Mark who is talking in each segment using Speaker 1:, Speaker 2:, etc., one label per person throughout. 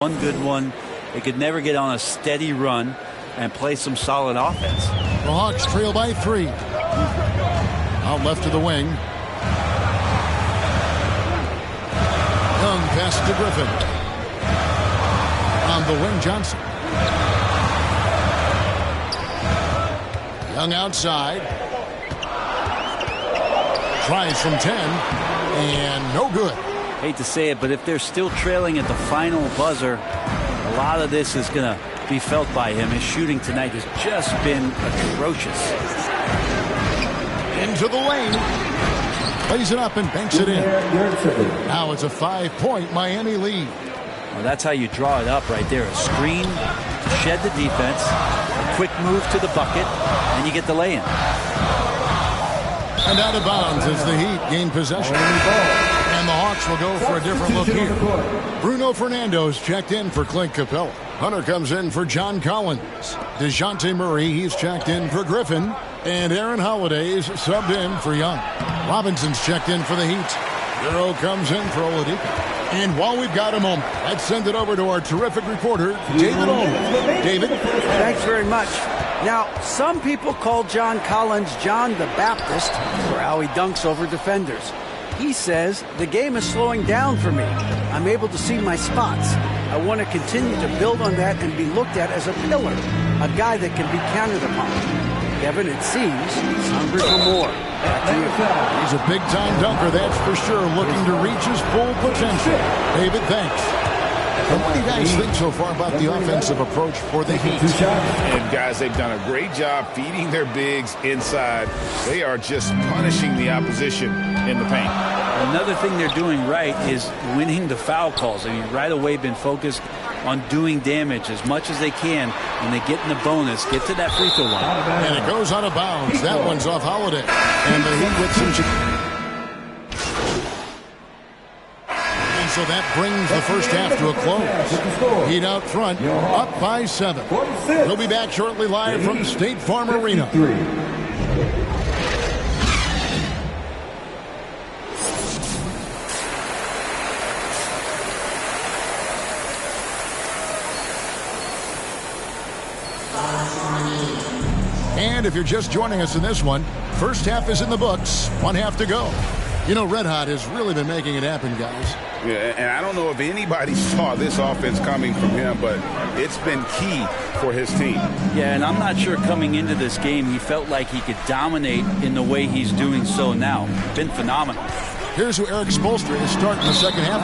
Speaker 1: one good one. They could never get on a steady run and play some solid offense.
Speaker 2: The Hawks trail by 3. Out left to the wing. Young pass to Griffin. On the wing, Johnson. Young outside. Tries from 10. And no good.
Speaker 1: Hate to say it, but if they're still trailing at the final buzzer, a lot of this is going to be felt by him. His shooting tonight has just been atrocious.
Speaker 2: Into the lane. Plays it up and banks it in. Now it's a 5-point Miami lead.
Speaker 1: Well, that's how you draw it up right there. A screen to shed the defense, a quick move to the bucket, and you get the lay-in.
Speaker 2: And out of bounds as the Heat gain possession. And the Hawks will go for a different look here. Bruno Fernando's checked in for Clint Capella. Hunter comes in for John Collins. DeJounte Murray, he's checked in for Griffin. And Aaron Holiday's subbed in for Young. Robinson's checked in for the Heat. Euro comes in for Oladipo. And while we've got a moment, let's send it over to our terrific reporter, David Olman. David?
Speaker 3: Thanks very much. Now, some people call John Collins John the Baptist for how he dunks over defenders. He says, the game is slowing down for me. I'm able to see my spots. I want to continue to build on that and be looked at as a pillar, a guy that can be counted upon. Kevin, it seems he's hungry for more. Back to you.
Speaker 2: He's a big-time dunker, that's for sure, looking to reach his full potential. David, thanks. And what do you guys think so far about the offensive approach for the Heat?
Speaker 4: And guys, they've done a great job feeding their bigs inside. They are just punishing the opposition in the paint.
Speaker 1: Another thing they're doing right is winning the foul calls. I mean, right away been focused on doing damage as much as they can when they get in the bonus, get to that free throw line.
Speaker 2: And it goes out of bounds. That one's off Holiday. And the Heat with some... So that brings the first half to a close. Heat out front, up by 7. We'll be back shortly live from State Farm Arena. And if you're just joining us in this one, first half is in the books, 1 half to go. You know, Red Hot has really been making it happen, guys.
Speaker 4: Yeah, and I don't know if anybody saw this offense coming from him, but it's been key for his team.
Speaker 1: Yeah, and I'm not sure coming into this game he felt like he could dominate in the way he's doing so now. Been phenomenal.
Speaker 2: Here's who Eric Spoelstra is starting the second half.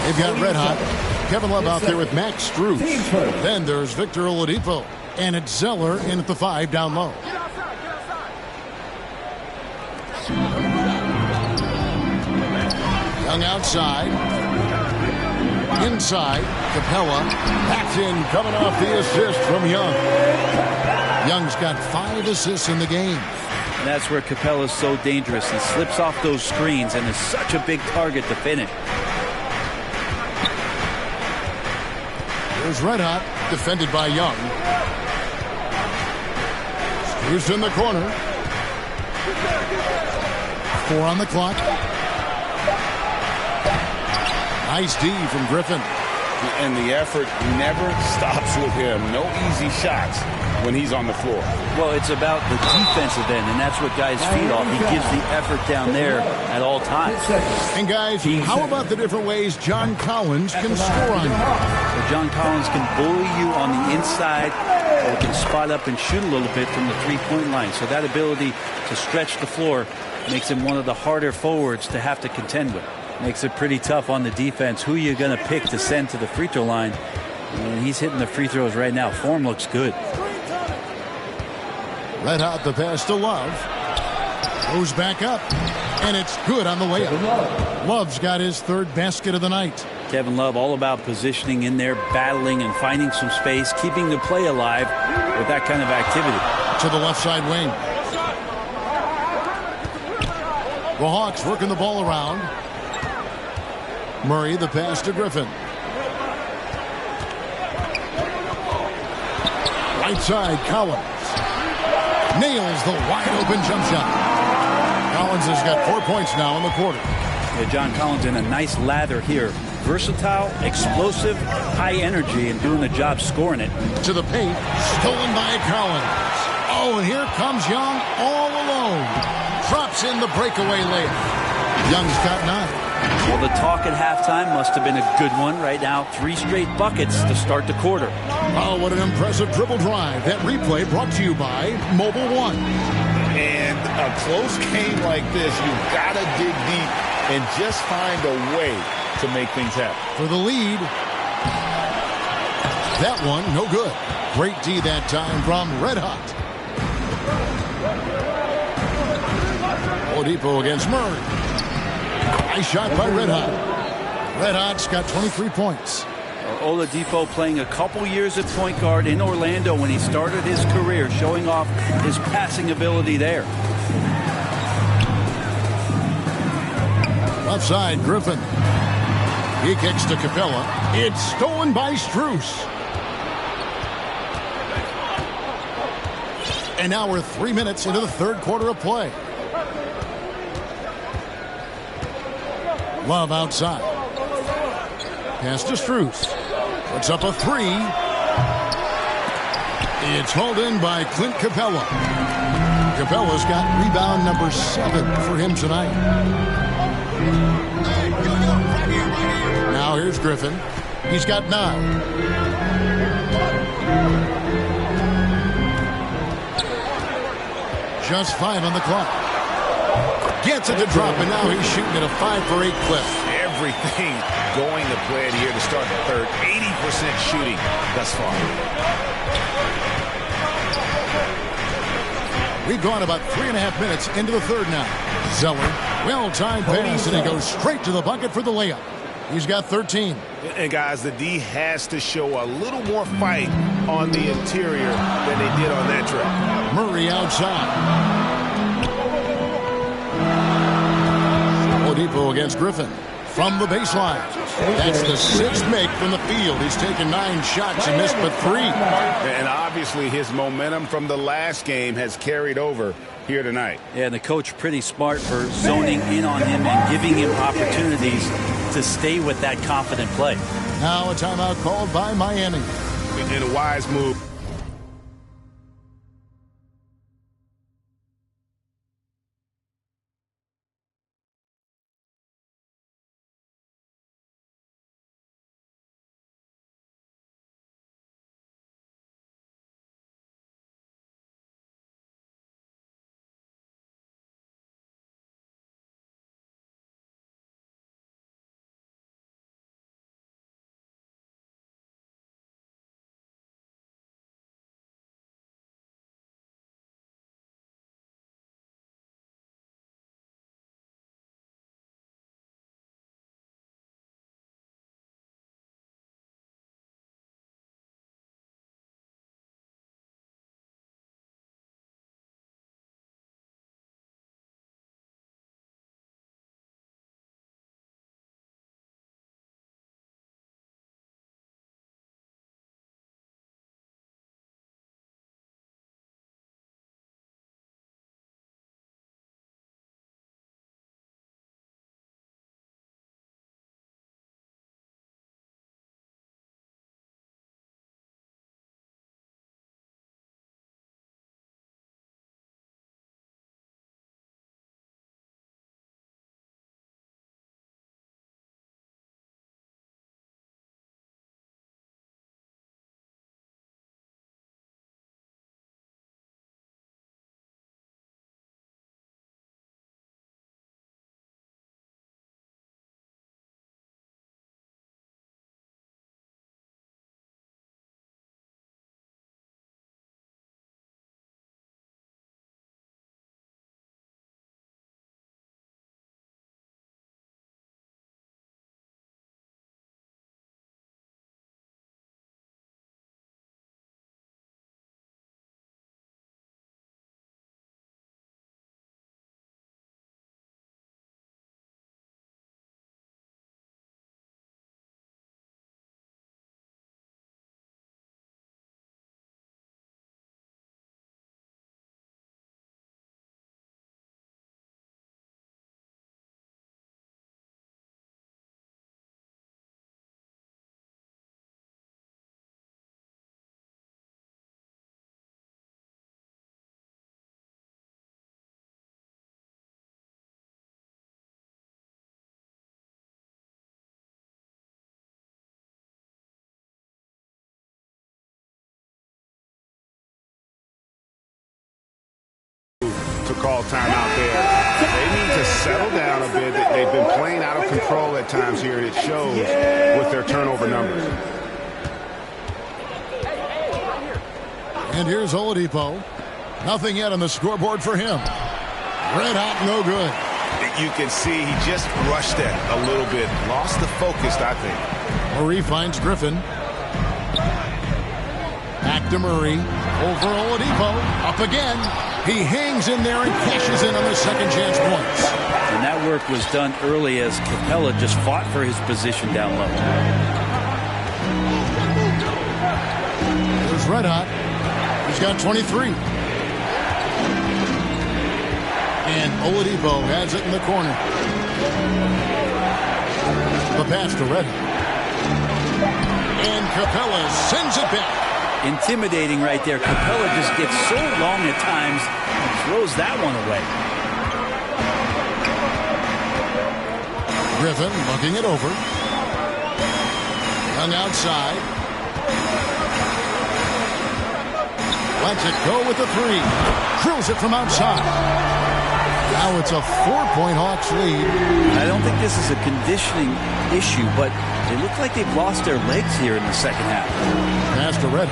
Speaker 2: They've got Red Hot. Kevin Love out there with Max Strus. Then there's Victor Oladipo. And it's Zeller in at the 5 down low. Young outside. Inside. Capella. Back in, coming off the assist from Young. Young's got 5 assists in the game.
Speaker 1: And that's where Capella's so dangerous. He slips off those screens and is such a big target to finish.
Speaker 2: There's Red Hot, defended by Young. Who's in the corner? 4 on the clock. Nice D from Griffin.
Speaker 4: And the effort never stops with him. No easy shots when he's on the floor.
Speaker 1: Well, it's about the defensive end, and that's what guys feed off. He gives the effort down there at all times.
Speaker 2: And guys, how about the different ways John Collins can score on you?
Speaker 1: Well, John Collins can bully you on the inside, or can spot up and shoot a little bit from the three-point line. So that ability to stretch the floor makes him one of the harder forwards to have to contend with. Makes it pretty tough on the defense. Who you're going to pick to send to the free throw line? And he's hitting the free throws right now. Form looks good.
Speaker 2: Red Hot, the pass to Love. Goes back up. And it's good on the way up. Love's got his 3rd basket of the night.
Speaker 1: Kevin Love all about positioning in there, battling and finding some space, keeping the play alive with that kind of activity.
Speaker 2: To the left side wing. The Hawks working the ball around. Murray, the pass to Griffin. Right side, Collins. Nails the wide-open jump shot. Collins has got 4 points now in the quarter.
Speaker 1: Yeah, John Collins in a nice lather here. Versatile, explosive, high energy, and doing the job scoring it.
Speaker 2: To the paint, stolen by Collins. Oh, and here comes Young all alone. Drops in the breakaway layup. Young's got 9.
Speaker 1: Well, the talk at halftime must have been a good one. Right now, 3 straight buckets to start the quarter.
Speaker 2: Oh, what an impressive dribble drive. That replay brought to you by Mobile One.
Speaker 4: And a close game like this, you've got to dig deep and just find a way to make things happen.
Speaker 2: For the lead. That one, no good. Great D that time from Red Hot. Oladipo against Murray. Nice shot by Red Hot. Red Hot's got 23 points.
Speaker 1: Oladipo playing a couple years at point guard in Orlando when he started his career, showing off his passing ability there.
Speaker 2: Left side, Griffin. He kicks to Capella. It's stolen by Strus. And now we're 3 minutes into the third quarter of play. Love outside. Pass to Strus. Puts up a 3. It's hauled in by Clint Capella. Capella's got rebound number 7 for him tonight. Now here's Griffin. He's got 9. Just 5 on the clock. Gets it to drop, and now he's shooting at a 5 for 8 clip.
Speaker 4: Everything going to plan here to start the third. 80% shooting thus far.
Speaker 2: We've gone about 3.5 minutes into the third now. Zeller, well-timed pass, and he goes straight to the bucket for the layup. He's got 13.
Speaker 4: And guys, the D has to show a little more fight on the interior than they did on that trip.
Speaker 2: Murray outside. Oladipo against Griffin from the baseline. That's the 6th make from the field. He's taken 9 shots and missed but 3.
Speaker 4: And obviously his momentum from the last game has carried over here tonight.
Speaker 1: Yeah, and the coach pretty smart for zoning in on him and giving him opportunities to stay with that confident play.
Speaker 2: Now a timeout called by Miami.
Speaker 4: In a wise move. to call timeout there. They need to settle down a bit. They've been playing out of control at times here, and it shows with their turnover numbers.
Speaker 2: And here's Oladipo. Nothing yet on the scoreboard for him. Red hot, no good.
Speaker 4: You can see he just rushed that a little bit. Lost the focus, I think.
Speaker 2: Murray finds Griffin. Back to Murray. Over Oladipo. Up again. He hangs in there and cashes in on the second chance points.
Speaker 1: And that work was done early as Capella just fought for his position down low.
Speaker 2: There's Red Hot. He's got 23. And Oladipo has it in the corner. The pass to Red Hot. And Capella sends it back.
Speaker 1: Intimidating right there. Capella just gets so long at times and throws that one away.
Speaker 2: Griffin looking it over. Young outside. Lets it go with the three. Drills it from outside. Now it's a 4-point Hawks lead.
Speaker 1: I don't think this is a conditioning issue, but they look like they've lost their legs here in the second half.
Speaker 2: Pass to Red.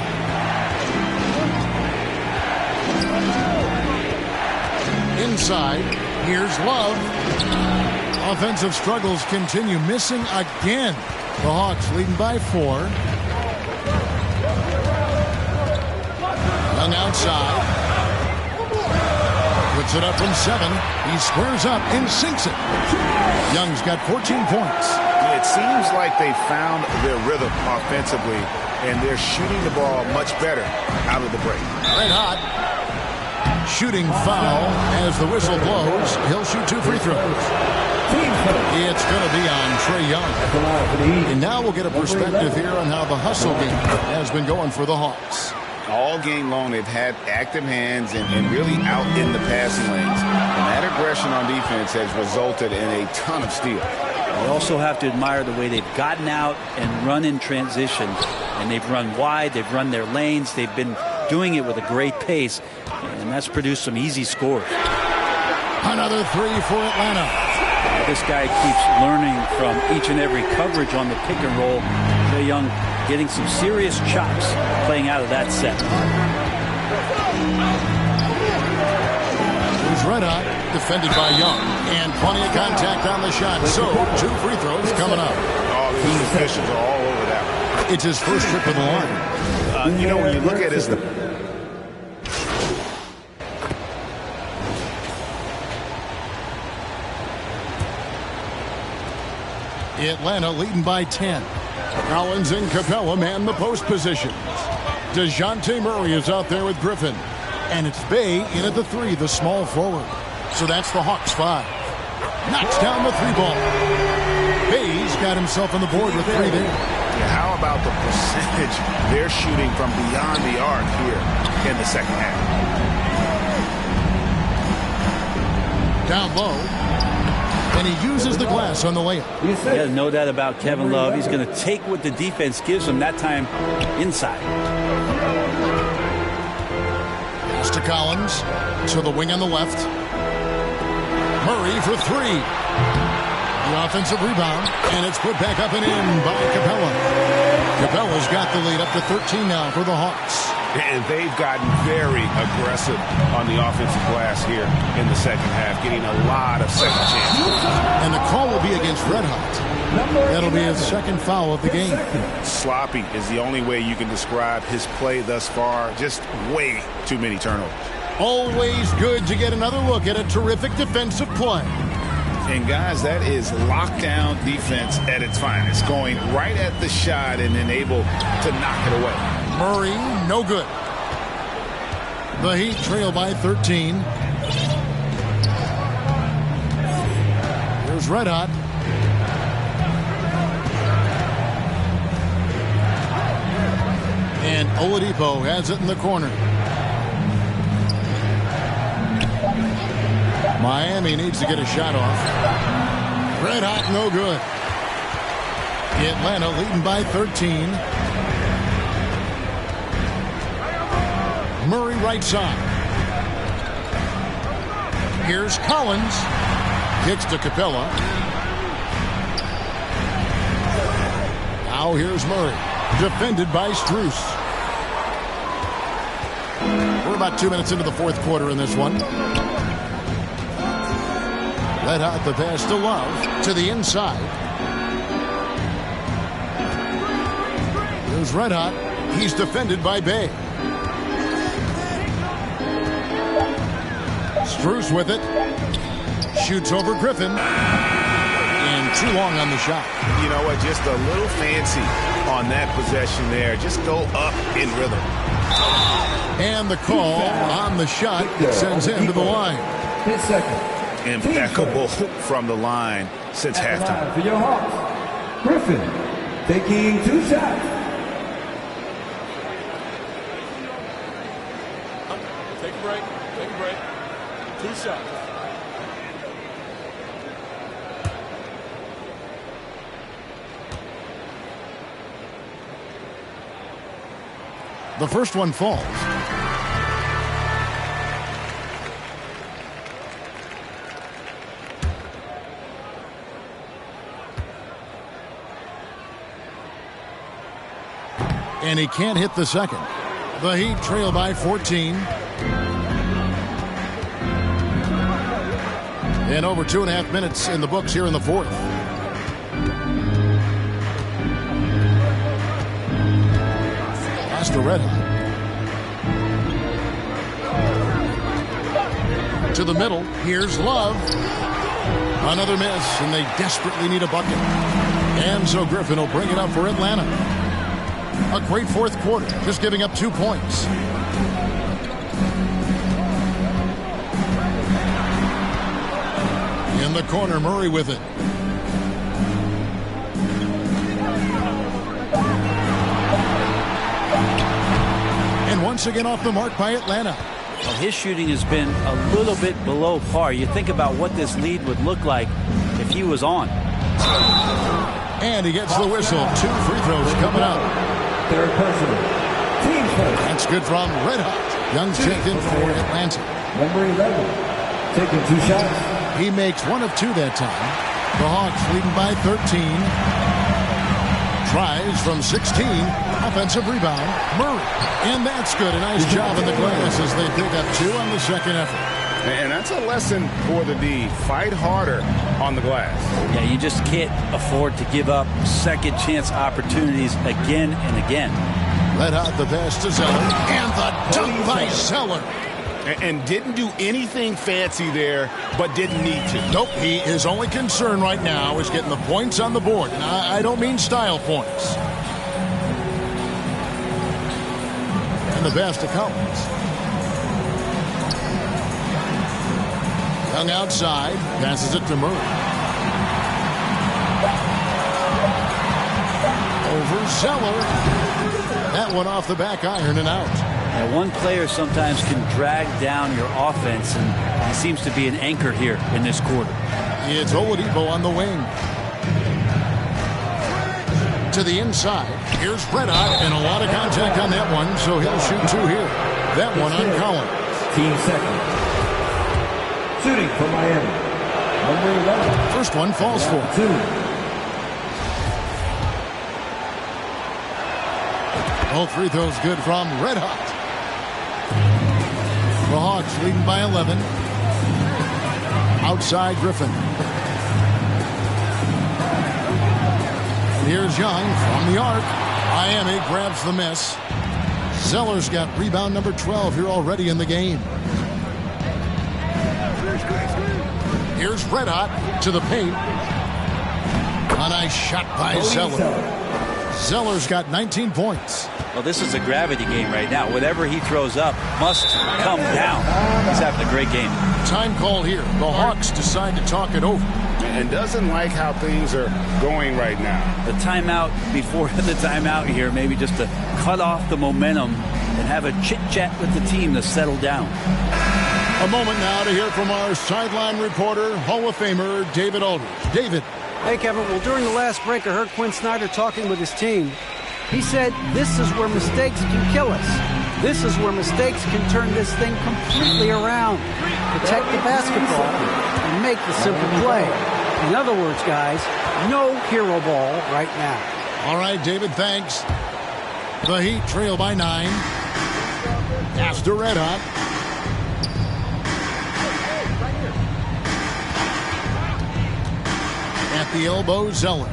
Speaker 2: Inside, here's Love. Offensive struggles continue, missing again. The Hawks leading by 4. Young outside. Puts it up from 7. He squares up and sinks it. Young's got 14 points.
Speaker 4: It seems like they found their rhythm offensively, and they're shooting the ball much better out of the break.
Speaker 2: Red Hot. Shooting foul as the whistle blows. He'll shoot 2 free throws. It's going to be on Trae Young. And now we'll get a perspective here on how the hustle game has been going for the Hawks.
Speaker 4: All game long, they've had active hands and really out in the passing lanes. And that aggression on defense has resulted in a ton of steals.
Speaker 1: You also have to admire the way they've gotten out and run in transition. And they've run wide, they've run their lanes, they've been doing it with a great pace. And that's produced some easy scores.
Speaker 2: Another 3 for Atlanta.
Speaker 1: This guy keeps learning from each and every coverage on the pick and roll. Trae Young getting some serious chops playing out of that set.
Speaker 2: Here's Red Hot, defended by Young, and plenty of contact on the shot. So 2 free throws coming up.
Speaker 4: All these officials are all over that one.
Speaker 2: It's his first trip to the line.
Speaker 4: When you look at his
Speaker 2: Atlanta leading by 10. Collins and Capella man the post positions. DeJounte Murray is out there with Griffin. And it's Bay in at the 3, the small forward. So that's the Hawks 5. Knocks down the 3-ball. Bay's got himself on the board with 3 there.
Speaker 4: Yeah, how about the percentage they're shooting from beyond the arc here in the second half?
Speaker 2: Down low. And he uses the glass on the layup.
Speaker 1: Yeah, no doubt about Kevin Love. He's going to take what the defense gives him, that time inside.
Speaker 2: Pass to Collins. To the wing on the left. Murray for 3. The offensive rebound. And it's put back up and in by Capella. Capella's got the lead up to 13 now for the Hawks.
Speaker 4: And they've gotten very aggressive on the offensive glass here in the second half, getting a lot of second chances.
Speaker 2: And the call will be against Red Hot. That'll be his second foul of the game.
Speaker 4: Sloppy is the only way you can describe his play thus far. Just way too many turnovers.
Speaker 2: Always good to get another look at a terrific defensive play.
Speaker 4: And guys, that is lockdown defense at its finest, going right at the shot and then able to knock it away.
Speaker 2: Murray, no good. The Heat trail by 13. Here's Red Hot. And Oladipo has it in the corner. Miami needs to get a shot off. Red Hot, no good. Atlanta leading by 13. Murray right side. Here's Collins. Kicks to Capella. Now here's Murray. Defended by Strus. We're about 2 minutes into the fourth quarter in this one. Red Hot the pass to Love. To the inside. Here's Red Hot. He's defended by Bay. Strus with it. Shoots over Griffin. And too long on the shot.
Speaker 4: You know what? Just a little fancy on that possession there. Just go up in rhythm.
Speaker 2: And the call on the shot sends him to the line.
Speaker 5: His second.
Speaker 4: Impeccable from the line since halftime.
Speaker 5: For your Hawks, Griffin taking 2 shots.
Speaker 6: Take a break. Take a break. 2 shots.
Speaker 2: The first one falls. And he can't hit the second. The Heat trail by 14. And over 2.5 minutes in the books here in the fourth. Pass to Red Hot. To the middle. Here's Love. Another miss, and they desperately need a bucket. And so Griffin will bring it up for Atlanta. A great fourth quarter, just giving up 2 points. In the corner, Murray with it. And once again off the mark by Atlanta.
Speaker 1: Well, his shooting has been a little bit below par. You think about what this lead would look like if he was on.
Speaker 2: And he gets the whistle. 2 free throws coming up.
Speaker 5: Third personal. Team first.
Speaker 2: That's good from Red Hot. Young's checked in for Atlanta.
Speaker 5: Number 11. Taking 2 shots.
Speaker 2: He makes 1 of 2 that time. The Hawks leading by 13. Tries from 16. Offensive rebound. Murray. And that's good. A nice job in the glass as they pick up 2 on the second effort.
Speaker 4: And that's a lesson for the D. Fight harder on the glass.
Speaker 1: Yeah, you just can't afford to give up second chance opportunities again and again.
Speaker 2: Red Hot the pass to Zeller. And the dunk by Zeller.
Speaker 4: And didn't do anything fancy there, but didn't need to.
Speaker 2: Nope, his only concern right now is getting the points on the board. And I don't mean style points. And the pass to Collins. Young outside, passes it to Murray. Over Zeller. That one off the back iron and out.
Speaker 1: Now, one player sometimes can drag down your offense, and he seems to be an anchor here in this quarter.
Speaker 2: It's Oladipo on the wing. To the inside. Here's Red Hot, and a lot of contact on that one, so he'll shoot 2 here. That one on Collins.
Speaker 5: Team second. Shooting for Miami. Number 11.
Speaker 2: First one falls for.
Speaker 5: 2.
Speaker 2: All free throws good from Red Hot. The Hawks leading by 11. Outside Griffin. And here's Young from the arc. Miami grabs the miss. Zeller's got rebound number 12 here already in the game. Here's Red Hot to the paint. A nice shot by Zeller. Zeller's got 19 points.
Speaker 1: Well, this is a gravity game right now. Whatever he throws up must come down. He's having a great game.
Speaker 2: Time call here. The Hawks decide to talk it over.
Speaker 4: And doesn't like how things are going right now.
Speaker 1: The timeout before the timeout here, maybe just to cut off the momentum and have a chit-chat with the team to settle down.
Speaker 2: A moment now to hear from our sideline reporter, Hall of Famer David Aldridge. David.
Speaker 3: Hey, Kevin. Well, during the last break, I heard Quinn Snyder talking with his team. He said, this is where mistakes can kill us. This is where mistakes can turn this thing completely around. protect the basketball, and make the simple play. In other words, guys, no hero ball right now.
Speaker 2: All right, David, thanks. The Heat trail by 9. Pass to Red Hot. At the elbow, Zeller.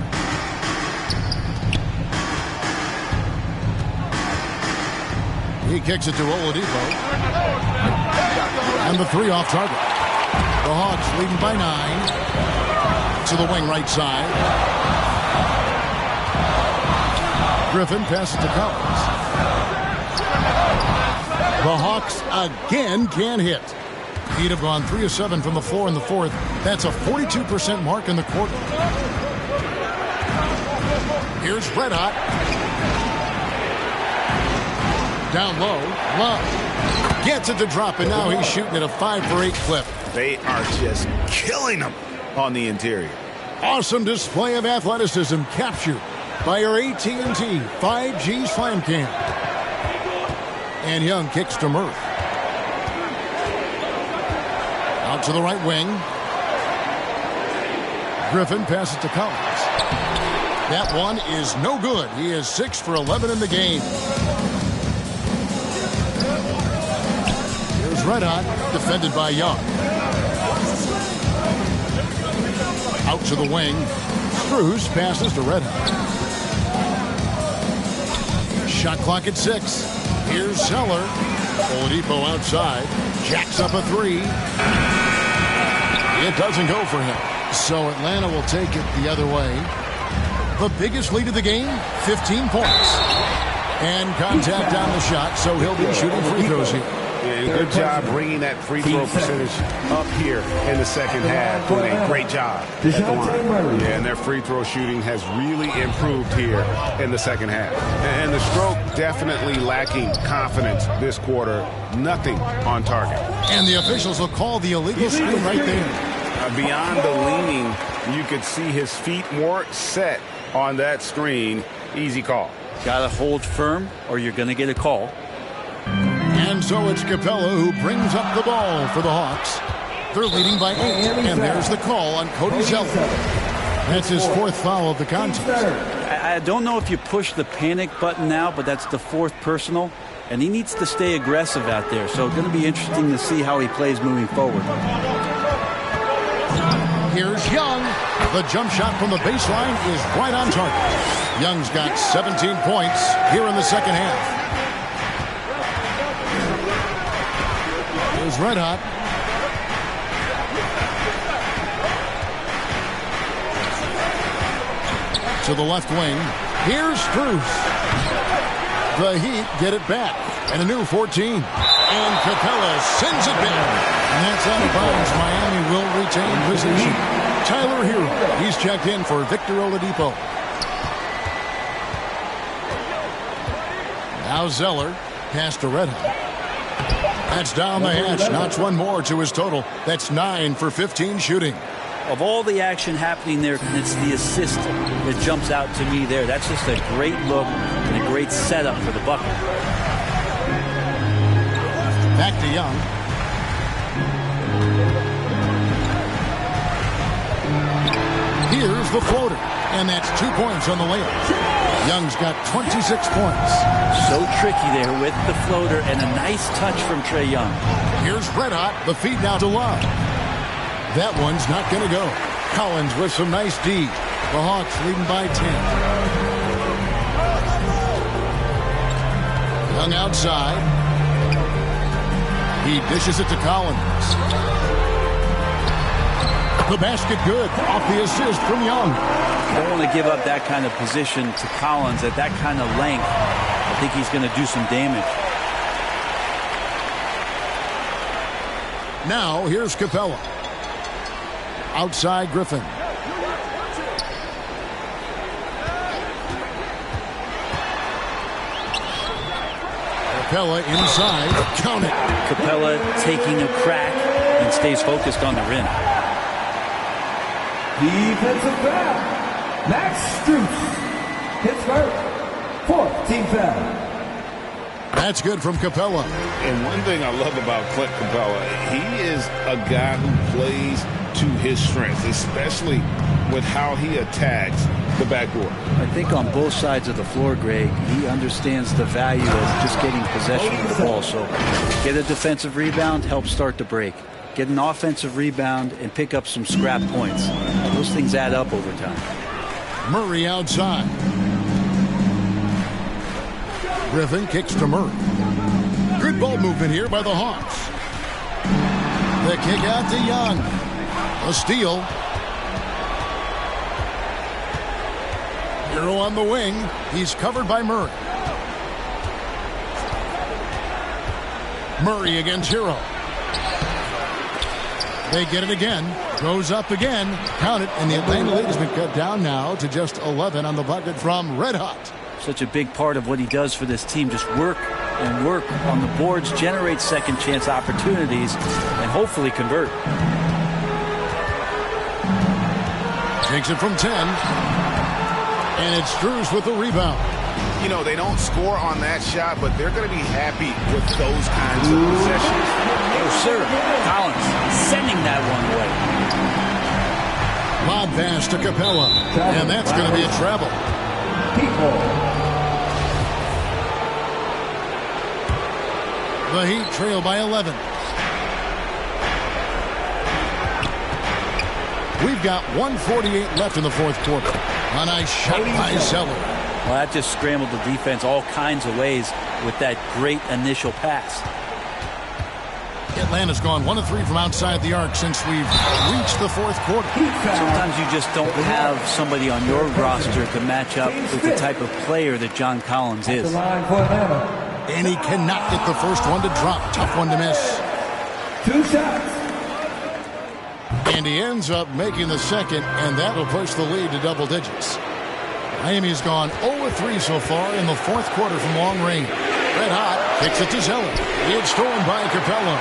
Speaker 2: He kicks it to Oladipo. And the 3 off target. The Hawks leading by 9. To the wing right side. Griffin passes to Collins. The Hawks again can't hit. He'd have gone 3 of 7 from the floor in the fourth. That's a 42% mark in the quarter. Here's Red Hot. Down low. Love gets it to drop, and now he's shooting at a 5 for 8 clip.
Speaker 4: They are just killing them on the interior.
Speaker 2: Awesome display of athleticism captured by our AT&T 5G Slam Cam. And Young kicks to Murph. Out to the right wing. Griffin passes to Collins. That one is no good. He is 6 for 11 in the game. Here's Red Hot, defended by Young. Out to the wing. Strus passes to Red Hot. Shot clock at 6. Here's Zeller. Oladipo outside. Jacks up a 3. It doesn't go for him. So Atlanta will take it the other way. The biggest lead of the game, 15 points. And contact on the shot, so he'll be shooting free throws here.
Speaker 7: Yeah, good job bringing that free throw percentage up here in the second half. Doing a great job at the line. Yeah, and their free throw shooting has really improved here in the second half. And the stroke definitely lacking confidence this quarter. Nothing on target.
Speaker 2: And the officials will call the illegal screen right there.
Speaker 4: Beyond the leaning, you could see his feet more set on that screen. Easy call.
Speaker 1: Got to hold firm or you're going to get a call.
Speaker 2: And so it's Capella who brings up the ball for the Hawks. They're leading by 8. And there's the call on Cody Zeller. That's his 4th foul of the contest.
Speaker 1: I don't know if you push the panic button now, but that's the 4th personal. And he needs to stay aggressive out there. So it's going to be interesting to see how he plays moving forward.
Speaker 2: Here's Young. The jump shot from the baseline is right on target. Young's got 17 points here in the second half. Here's Red Hot. To the left wing. Here's Strus. The Heat get it back. And a new 14. And Capella sends it down. And that's out of bounds. Miami will retain possession. Tyler Hero. He's checked in for Victor Oladipo. Now Zeller. Pass to Red Hot. That's down the hatch. Knocks one more to his total. That's 9 for 15 shooting.
Speaker 1: Of all the action happening there, it's the assist that jumps out to me there. That's just a great look and a great setup for the bucket.
Speaker 2: Back to Young. Here's the floater. And that's 2 points on the layup. Young's got 26 points.
Speaker 1: So tricky there with the floater and a nice touch from Trae Young.
Speaker 2: Here's Red Hot. The feed now to Love. That one's not going to go. Collins with some nice D. The Hawks leading by 10. Young outside. He dishes it to Collins. The basket good. Off the assist from Young.
Speaker 1: Don't want to give up that kind of position to Collins at that kind of length. I think he's going to do some damage.
Speaker 2: Now here's Capella. Outside Griffin. Capella inside. Count it.
Speaker 1: Capella taking a crack and stays focused on the rim.
Speaker 5: Defensive foul. Max Strus. Pittsburgh. 4th team foul.
Speaker 2: That's good from Capella.
Speaker 4: And one thing I love about Clint Capella, he is a guy who plays to his strengths, especially with how he attacks the backboard.
Speaker 1: I think on both sides of the floor, Greg, he understands the value of just getting possession of the ball. So get a defensive rebound, help start the break. Get an offensive rebound and pick up some scrap points. Those things add up over time.
Speaker 2: Murray outside. Griffin kicks to Murray. Good ball movement here by the Hawks. The kick out to Young. A steal. Hero on the wing. He's covered by Murray. Murray against Hero. They get it again. Goes up again. Count it. And the Atlanta lead has been cut down now to just 11 on the bucket from Red Hot.
Speaker 1: Such a big part of what he does for this team. Just work and work on the boards, generate second chance opportunities, and hopefully convert.
Speaker 2: Takes it from 10. And it's Drews with the rebound.
Speaker 4: You know, they don't score on that shot, but they're going to be happy with those kinds of possessions.
Speaker 1: Oh, sir. Collins sending that one away.
Speaker 2: Lob pass to Capella. And that's going to be a travel. The Heat trail by 11. We've got 1:48 left in the fourth quarter. A nice shot by Zeller.
Speaker 1: Well, that just scrambled the defense all kinds of ways with that great initial pass.
Speaker 2: Atlanta's gone 1 of 3 from outside the arc since we've reached the fourth quarter.
Speaker 1: Sometimes you just don't have somebody on your roster to match up with the type of player that John Collins is.
Speaker 2: And he cannot get the first one to drop. Tough one to miss.
Speaker 5: 2 shots.
Speaker 2: And he ends up making the second, and that will push the lead to double digits. Miami's gone 0 of 3 so far in the fourth quarter from long range. Red Hot kicks it to Zeller. It's stolen by Capella.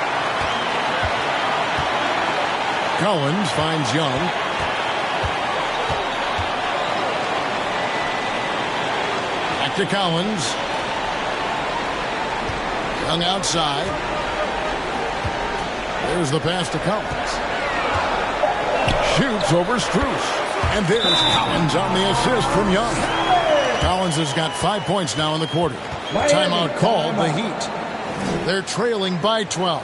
Speaker 2: Collins finds Young. Back to Collins. Young outside. There's the pass to Collins. Shoots over Strus. And there's Collins on the assist from Young. Collins has got 5 points now in the quarter. Timeout called the Heat. They're trailing by 12.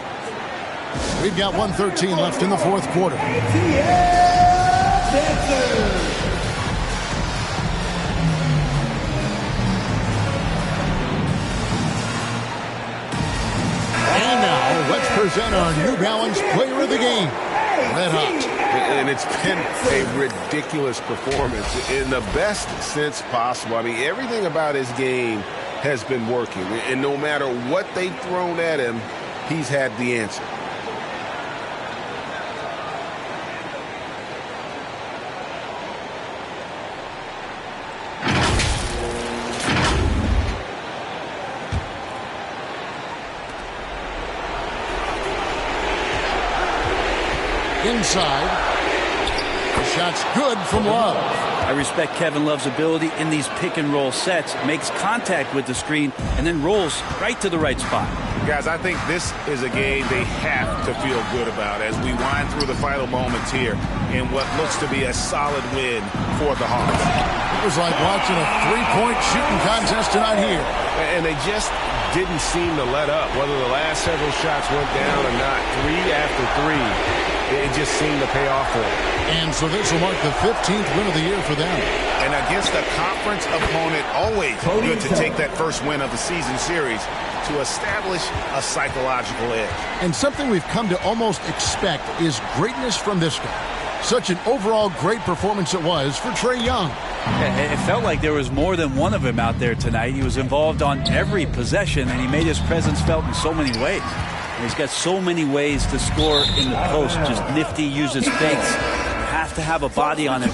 Speaker 2: We've got 1:13 left in the fourth quarter. And now let's present our New Balance Player of the Game, Red Hot.
Speaker 4: And it's been a ridiculous performance in the best sense possible. I mean, everything about his game has been working. And no matter what they've thrown at him, he's had the answer.
Speaker 2: Inside. The shot's good from Love.
Speaker 1: I respect Kevin Love's ability in these pick and roll sets. Makes contact with the screen and then rolls right to the right spot.
Speaker 4: Guys, I think this is a game they have to feel good about as we wind through the final moments here in what looks to be a solid win for the Hawks.
Speaker 2: It was like watching a three-point shooting contest tonight here.
Speaker 4: And they just didn't seem to let up. Whether the last several shots went down or not, 3 after 3. It just seemed to pay off for them.
Speaker 2: And so this will mark the 15th win of the year for them.
Speaker 4: And against a conference opponent, always good to take that first win of the season series to establish a psychological edge.
Speaker 2: And something we've come to almost expect is greatness from this guy. Such an overall great performance it was for Trae Young.
Speaker 1: It felt like there was more than one of him out there tonight. He was involved on every possession, and he made his presence felt in so many ways. He's got so many ways to score in the post. Just nifty, uses fakes. You have to have a body on him.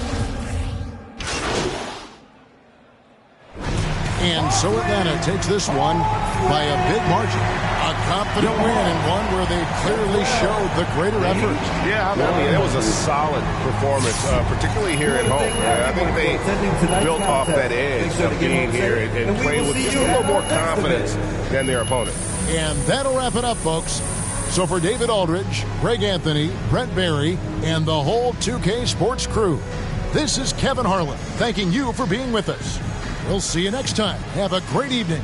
Speaker 2: And so Atlanta takes this one by a big margin. A confident win and one where they clearly showed the greater effort.
Speaker 4: Yeah, I mean, it was a solid performance, particularly here at home. I think they built off that edge of being here and played with just a little more confidence than their opponent.
Speaker 2: And that'll wrap it up, folks. So for David Aldridge, Greg Anthony, Brent Barry, and the whole 2K Sports crew, this is Kevin Harlan thanking you for being with us. We'll see you next time. Have a great evening.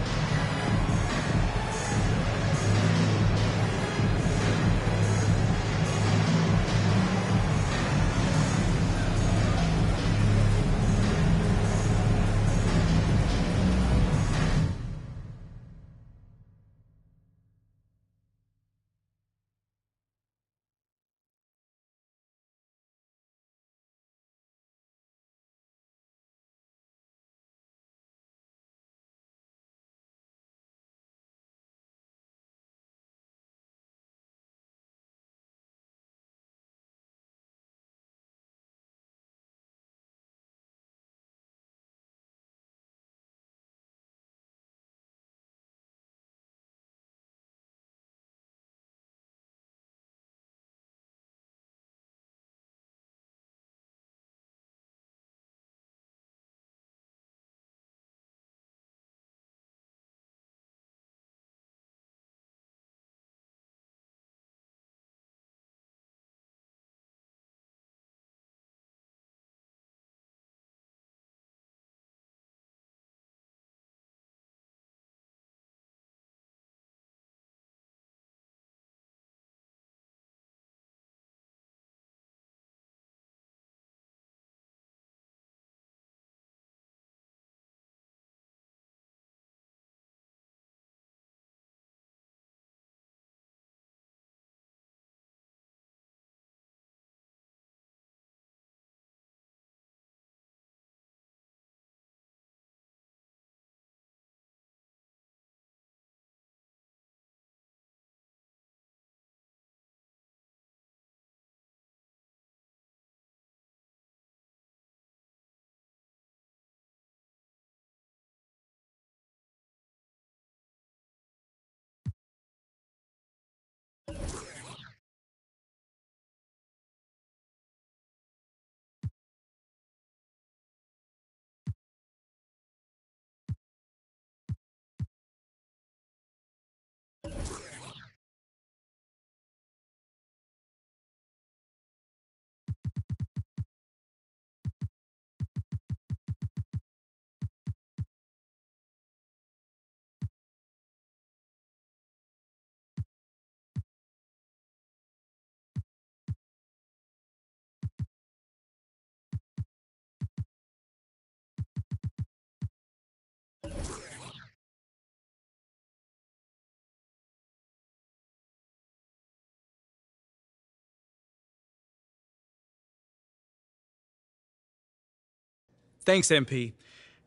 Speaker 8: Thanks, MP.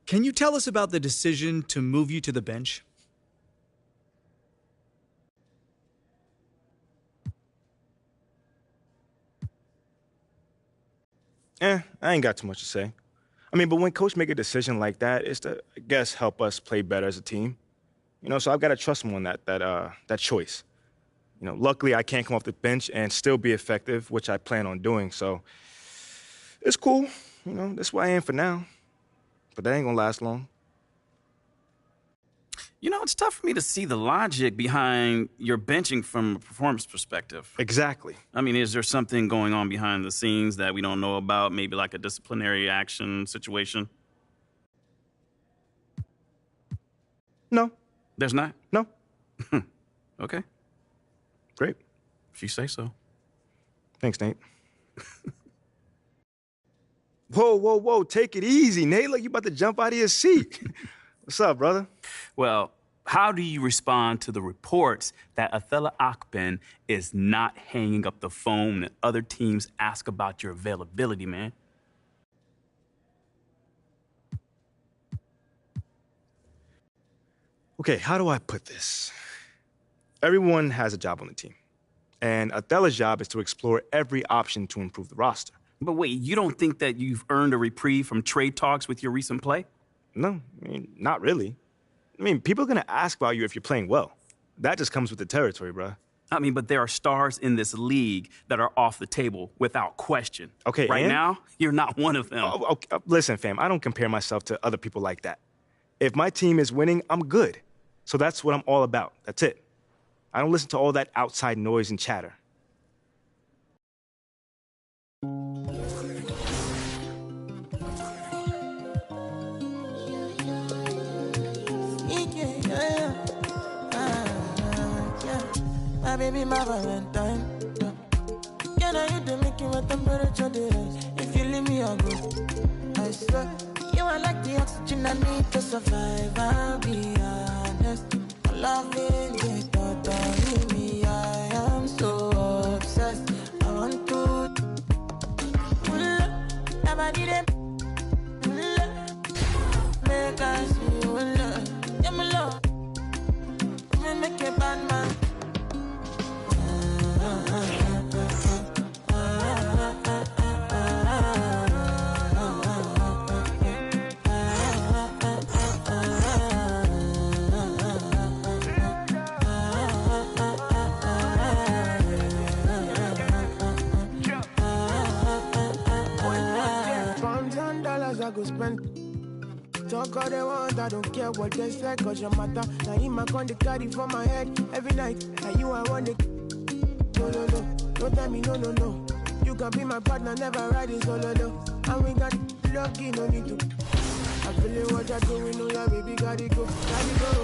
Speaker 8: Can you tell us about the decision to move you to the bench?
Speaker 9: I ain't got too much to say. I mean, but when coach make a decision like that, it's to, I guess, help us play better as a team. You know, so I've got to trust him on that choice. You know, luckily I can't come off the bench and still be effective, which I plan on doing. So it's cool. You know, that's where I am for now. But that ain't gonna last long.
Speaker 10: You know, it's tough for me to see the logic behind your benching from a performance perspective.
Speaker 9: Exactly.
Speaker 10: I mean, is there something going on behind the scenes that we don't know about? Maybe like a disciplinary action situation?
Speaker 9: No.
Speaker 10: There's not?
Speaker 9: No.
Speaker 10: Okay.
Speaker 9: Great.
Speaker 10: If you say so.
Speaker 9: Thanks, Nate. Whoa. Take it easy, Nate. Look, you about to jump out of your seat. What's up, brother?
Speaker 10: Well, how do you respond to the reports that Othello Akpen is not hanging up the phone and other teams ask about your availability, man?
Speaker 9: Okay, how do I put this? Everyone has a job on the team. And Othello's job is to explore every option to improve the roster.
Speaker 10: But wait, you don't think that you've earned a reprieve from trade talks with your recent play?
Speaker 9: No, I mean, not really. I mean, people are going to ask about you if you're playing well. That just comes with the territory, bro.
Speaker 10: I mean, but there are stars in this league that are off the table without question.
Speaker 9: Okay,
Speaker 10: right
Speaker 9: and?
Speaker 10: now, you're not one of them.
Speaker 9: Okay, listen, fam, I don't compare myself to other people like that. If my team is winning, I'm good. So that's what I'm all about. That's it. I don't listen to all that outside noise and chatter.
Speaker 11: My baby, my Valentine. Can I hit the making my temperature rise? If you leave me, I'll go. I swear, you are like the oxygen I need to survive. I'll be honest. Loving it, totally me. I am so obsessed. I want to never did it. Make us see you love. Yeah, my love. Make a bad man. I go spend. Talk all they want, I don't care what they say, cause your matter. Now him I con the carry for my head every night. Now you I want it. No, no, no, don't tell me no, no, no. You can be my partner, never riding solo, no. And we got lucky, no need to. I feel it, what you're doing, no, yeah, baby, gotta go,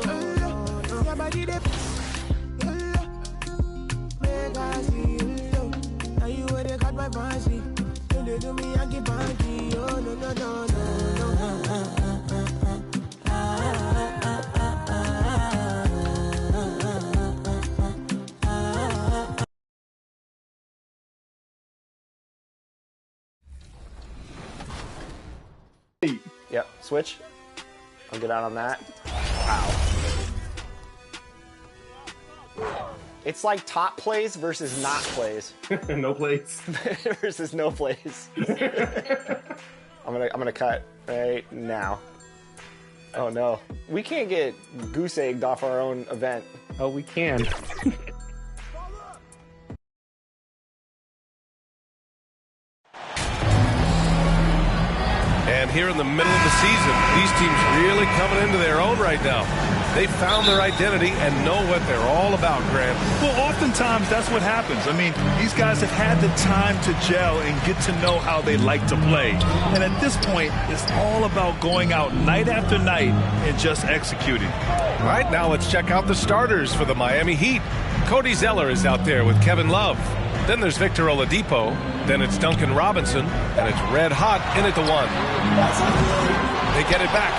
Speaker 11: no. Yeah, body, they make I see you, now you where they got my fancy. They do me Yankee Panty, oh no no no no no.
Speaker 12: Yep, switch. I'll get out on that. Wow. It's like top plays versus not plays.
Speaker 9: No plays.
Speaker 12: Versus no plays. I'm gonna cut right now. Oh no. We can't get goose egged off our own event.
Speaker 13: Oh, we can.
Speaker 6: And here in the middle of the season, these teams really coming into their own right now. They found their identity and know what they're all about, Grant.
Speaker 14: Well, oftentimes that's what happens. I mean, these guys have had the time to gel and get to know how they like to play. And at this point, it's all about going out night after night and just executing.
Speaker 6: All right, now let's check out the starters for the Miami Heat. Cody Zeller is out there with Kevin Love. Then there's Victor Oladipo. Then it's Duncan Robinson. And it's red hot in at the one. They get it back.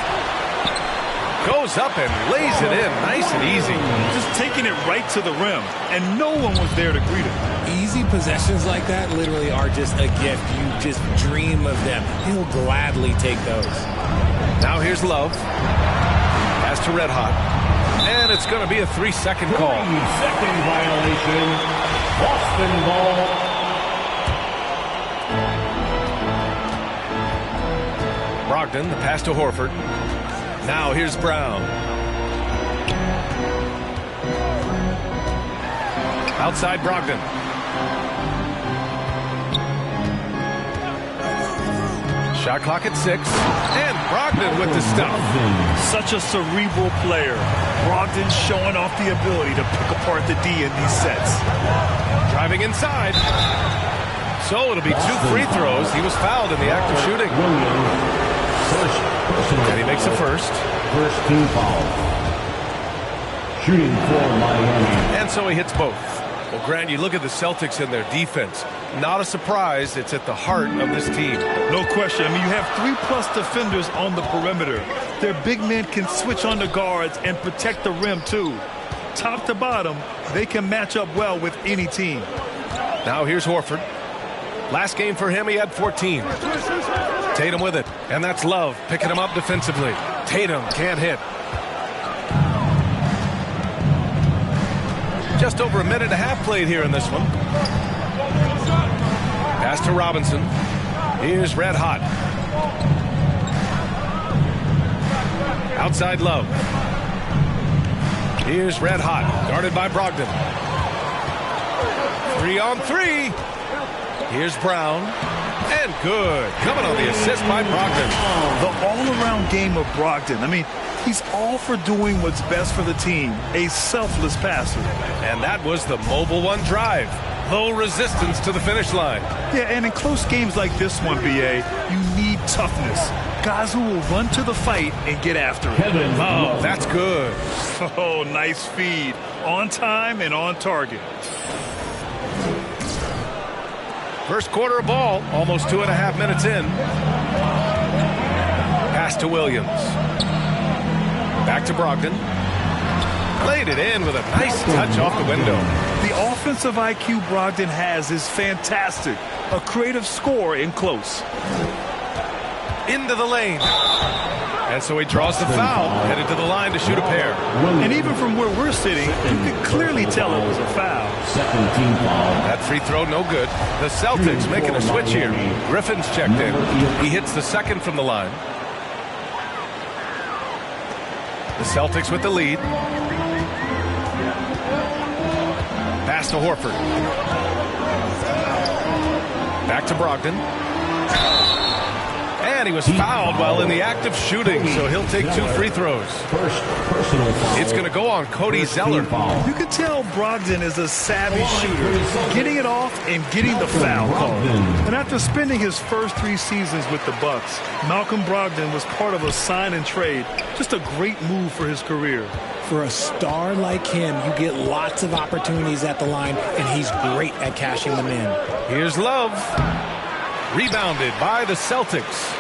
Speaker 6: Goes up and lays it in nice and easy.
Speaker 14: Just taking it right to the rim. And no one was there to greet him.
Speaker 15: Easy possessions like that literally are just a gift. You just dream of them. He'll gladly take those.
Speaker 6: Now here's Love. Pass to red hot. And it's going to be a 3-second call.
Speaker 16: 3-second violation. Boston ball.
Speaker 6: Brogdon, the pass to Horford. Now here's Brown. Outside Brogdon. Shot clock at 6. And Brogdon with the stop.
Speaker 14: Such a cerebral player. Brogdon showing off the ability to pick apart the D in these sets.
Speaker 6: Driving inside. So it'll be 2 free throws. He was fouled in the act of shooting. And he makes the first.
Speaker 16: First team foul. Shooting for Miami.
Speaker 6: And so he hits both. Well, Grant, you look at the Celtics and their defense. Not a surprise. It's at the heart of this team.
Speaker 14: No question. I mean, you have 3+ defenders on the perimeter. Their big men can switch on the guards and protect the rim, too. Top to bottom, they can match up well with any team.
Speaker 6: Now here's Horford. Last game for him, he had 14. Tatum with it, and that's Love picking him up defensively. Tatum can't hit. Just over a minute and a half played here in this one. Pass to Robinson. Here's red hot. Outside Love. Here's Red Hot, guarded by Brogdon. 3-on-3. Here's Brown. And good. Coming on the assist by Brogdon.
Speaker 14: The all-around game of Brogdon. I mean, he's all for doing what's best for the team. A selfless passer.
Speaker 6: And that was the mobile one drive. Low resistance to the finish line.
Speaker 14: Yeah, and in close games like this one, BA, you need toughness. Guys who will run to the fight and get after it.
Speaker 6: Oh, that's good.
Speaker 14: Oh, nice feed. On time and on target.
Speaker 6: First quarter of ball, almost 2.5 minutes in. Pass to Williams. Back to Brogdon. Laid it in with a nice touch off the window.
Speaker 14: The offensive IQ Brogdon has is fantastic. A creative scorer in close.
Speaker 6: Into the lane. And so he draws the foul, headed to the line to shoot a pair.
Speaker 14: And even from where we're sitting, you can clearly tell it was a foul.
Speaker 16: Second team foul.
Speaker 6: That free throw, no good. The Celtics making a switch here. Griffin's checked in. He hits the second from the line. The Celtics with the lead. Pass to Horford. Back to Brogdon. And he was fouled while in the act of shooting, so he'll take 2 free throws. It's going to go on Cody Zeller.
Speaker 14: You can tell Brogdon is a savvy shooter, getting it off and getting the foul call. And after spending his first 3 seasons with the Bucks, Malcolm Brogdon was part of a sign and trade. Just a great move for his career.
Speaker 15: For a star like him, you get lots of opportunities at the line, and he's great at cashing them in.
Speaker 6: Here's Love. Rebounded by the Celtics.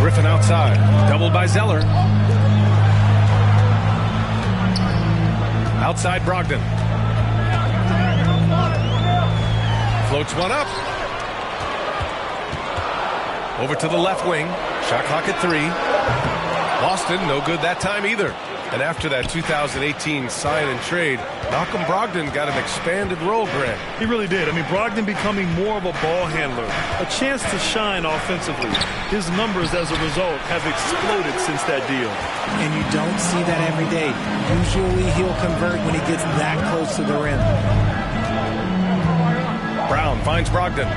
Speaker 6: Griffin outside. Doubled by Zeller. Outside Brogdon. Floats one up. Over to the left wing. Shot clock at 3. Boston, no good that time either. And after that 2018 sign and trade, Malcolm Brogdon got an expanded role, Grant.
Speaker 14: He really did. I mean, Brogdon becoming more of a ball handler, a chance to shine offensively. His numbers as a result have exploded since that deal.
Speaker 15: And you don't see that every day. Usually he'll convert when he gets that close to the rim.
Speaker 6: Brown finds Brogdon.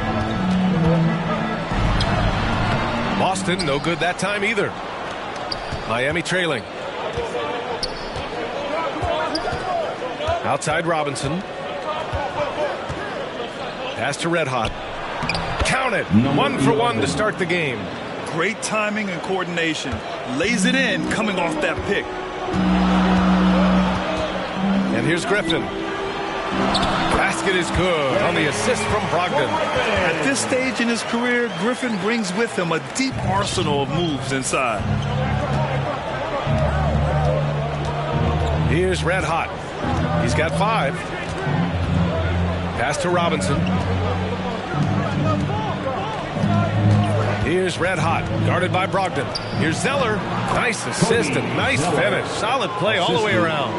Speaker 6: Boston, no good that time either. Miami trailing. Outside Robinson. Pass to Red Hot. Count it. 1 for 1 to start the game.
Speaker 14: Great timing and coordination. Lays it in coming off that pick.
Speaker 6: And here's Griffin. Basket is good on the assist from Brogdon.
Speaker 14: At this stage in his career, Griffin brings with him a deep arsenal of moves inside.
Speaker 6: Here's Red Hot. He's got 5. Pass to Robinson. Here's Red Hot, guarded by Brogdon. Here's Zeller. Nice assist and nice finish. Solid play all the way around.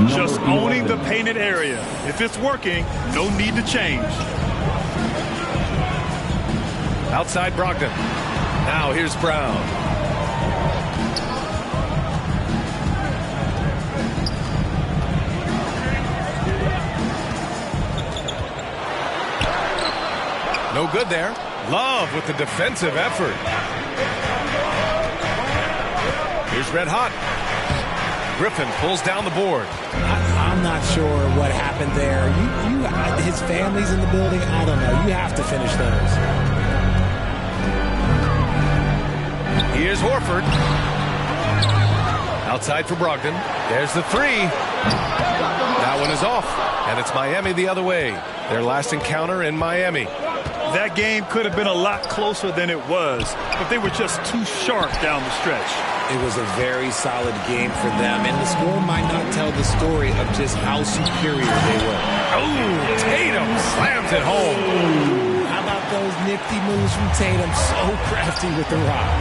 Speaker 14: Just owning the painted area. If it's working, no need to change.
Speaker 6: Outside Brogdon. Now here's Brown. No good there. Love with the defensive effort. Here's Red Hot. Griffin pulls down the board.
Speaker 15: I'm not sure what happened there. His family's in the building. I don't know. You have to finish those.
Speaker 6: Here's Horford. Outside for Brogdon. There's the 3. That one is off. And it's Miami the other way. Their last encounter in Miami.
Speaker 14: That game could have been a lot closer than it was, but they were just too sharp down the stretch.
Speaker 15: It was a very solid game for them, and the score might not tell the story of just how superior they were.
Speaker 6: Oh, Tatum slams it home.
Speaker 15: How about those nifty moves from Tatum? So crafty with the rock.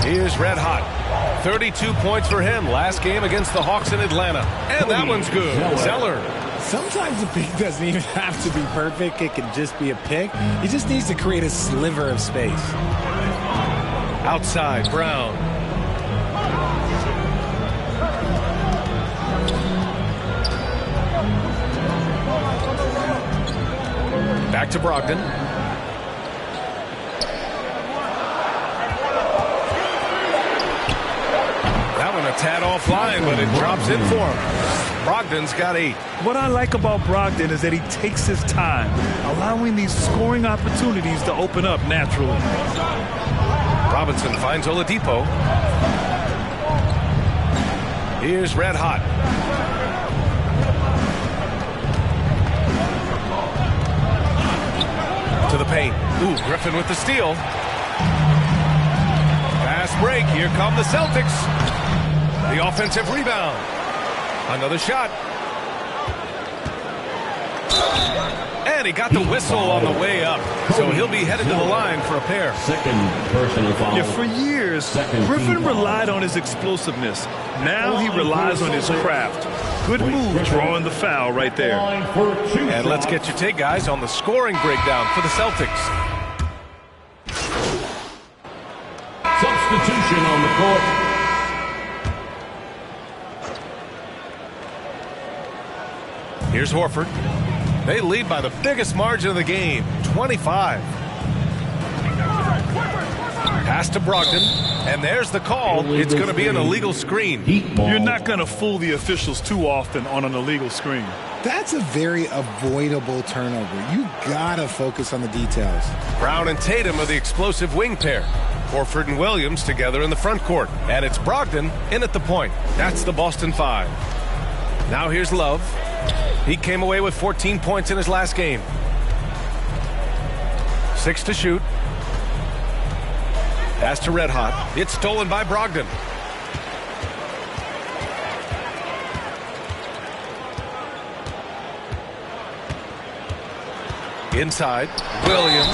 Speaker 6: Here's Red Hot. 32 points for him last game against the Hawks in Atlanta. And that one's good. Zeller.
Speaker 15: Sometimes the pick doesn't even have to be perfect. It can just be a pick. He just needs to create a sliver of space.
Speaker 6: Outside, Brown. Back to Brogdon. That one a tad offline, but it drops in for him. Brogdon's got 8.
Speaker 14: What I like about Brogdon is that he takes his time, allowing these scoring opportunities to open up naturally.
Speaker 6: Robinson finds Oladipo. Here's Red Hot. To the paint. Ooh, Griffin with the steal. Fast break. Here come the Celtics. The offensive rebound. Another shot. And he got the whistle on the way up. So he'll be headed to the line for a pair.
Speaker 16: Second personal foul.
Speaker 14: Yeah, for years, Griffin relied on his explosiveness. Now he relies on his craft. Good move drawing the foul right there.
Speaker 6: And let's get your take, guys, on the scoring breakdown for the Celtics.
Speaker 16: Substitution on the court.
Speaker 6: Here's Horford. They lead by the biggest margin of the game, 25. Pass to Brogdon, and there's the call. It's going to be an illegal screen.
Speaker 14: You're not going to fool the officials too often on an illegal screen.
Speaker 13: That's a very avoidable turnover. You got to focus on the details.
Speaker 6: Brown and Tatum are the explosive wing pair. Horford and Williams together in the front court. And it's Brogdon in at the point. That's the Boston 5. Now here's Love. He came away with 14 points in his last game. 6 to shoot. Pass to Red Hot. It's stolen by Brogdon. Inside, Williams.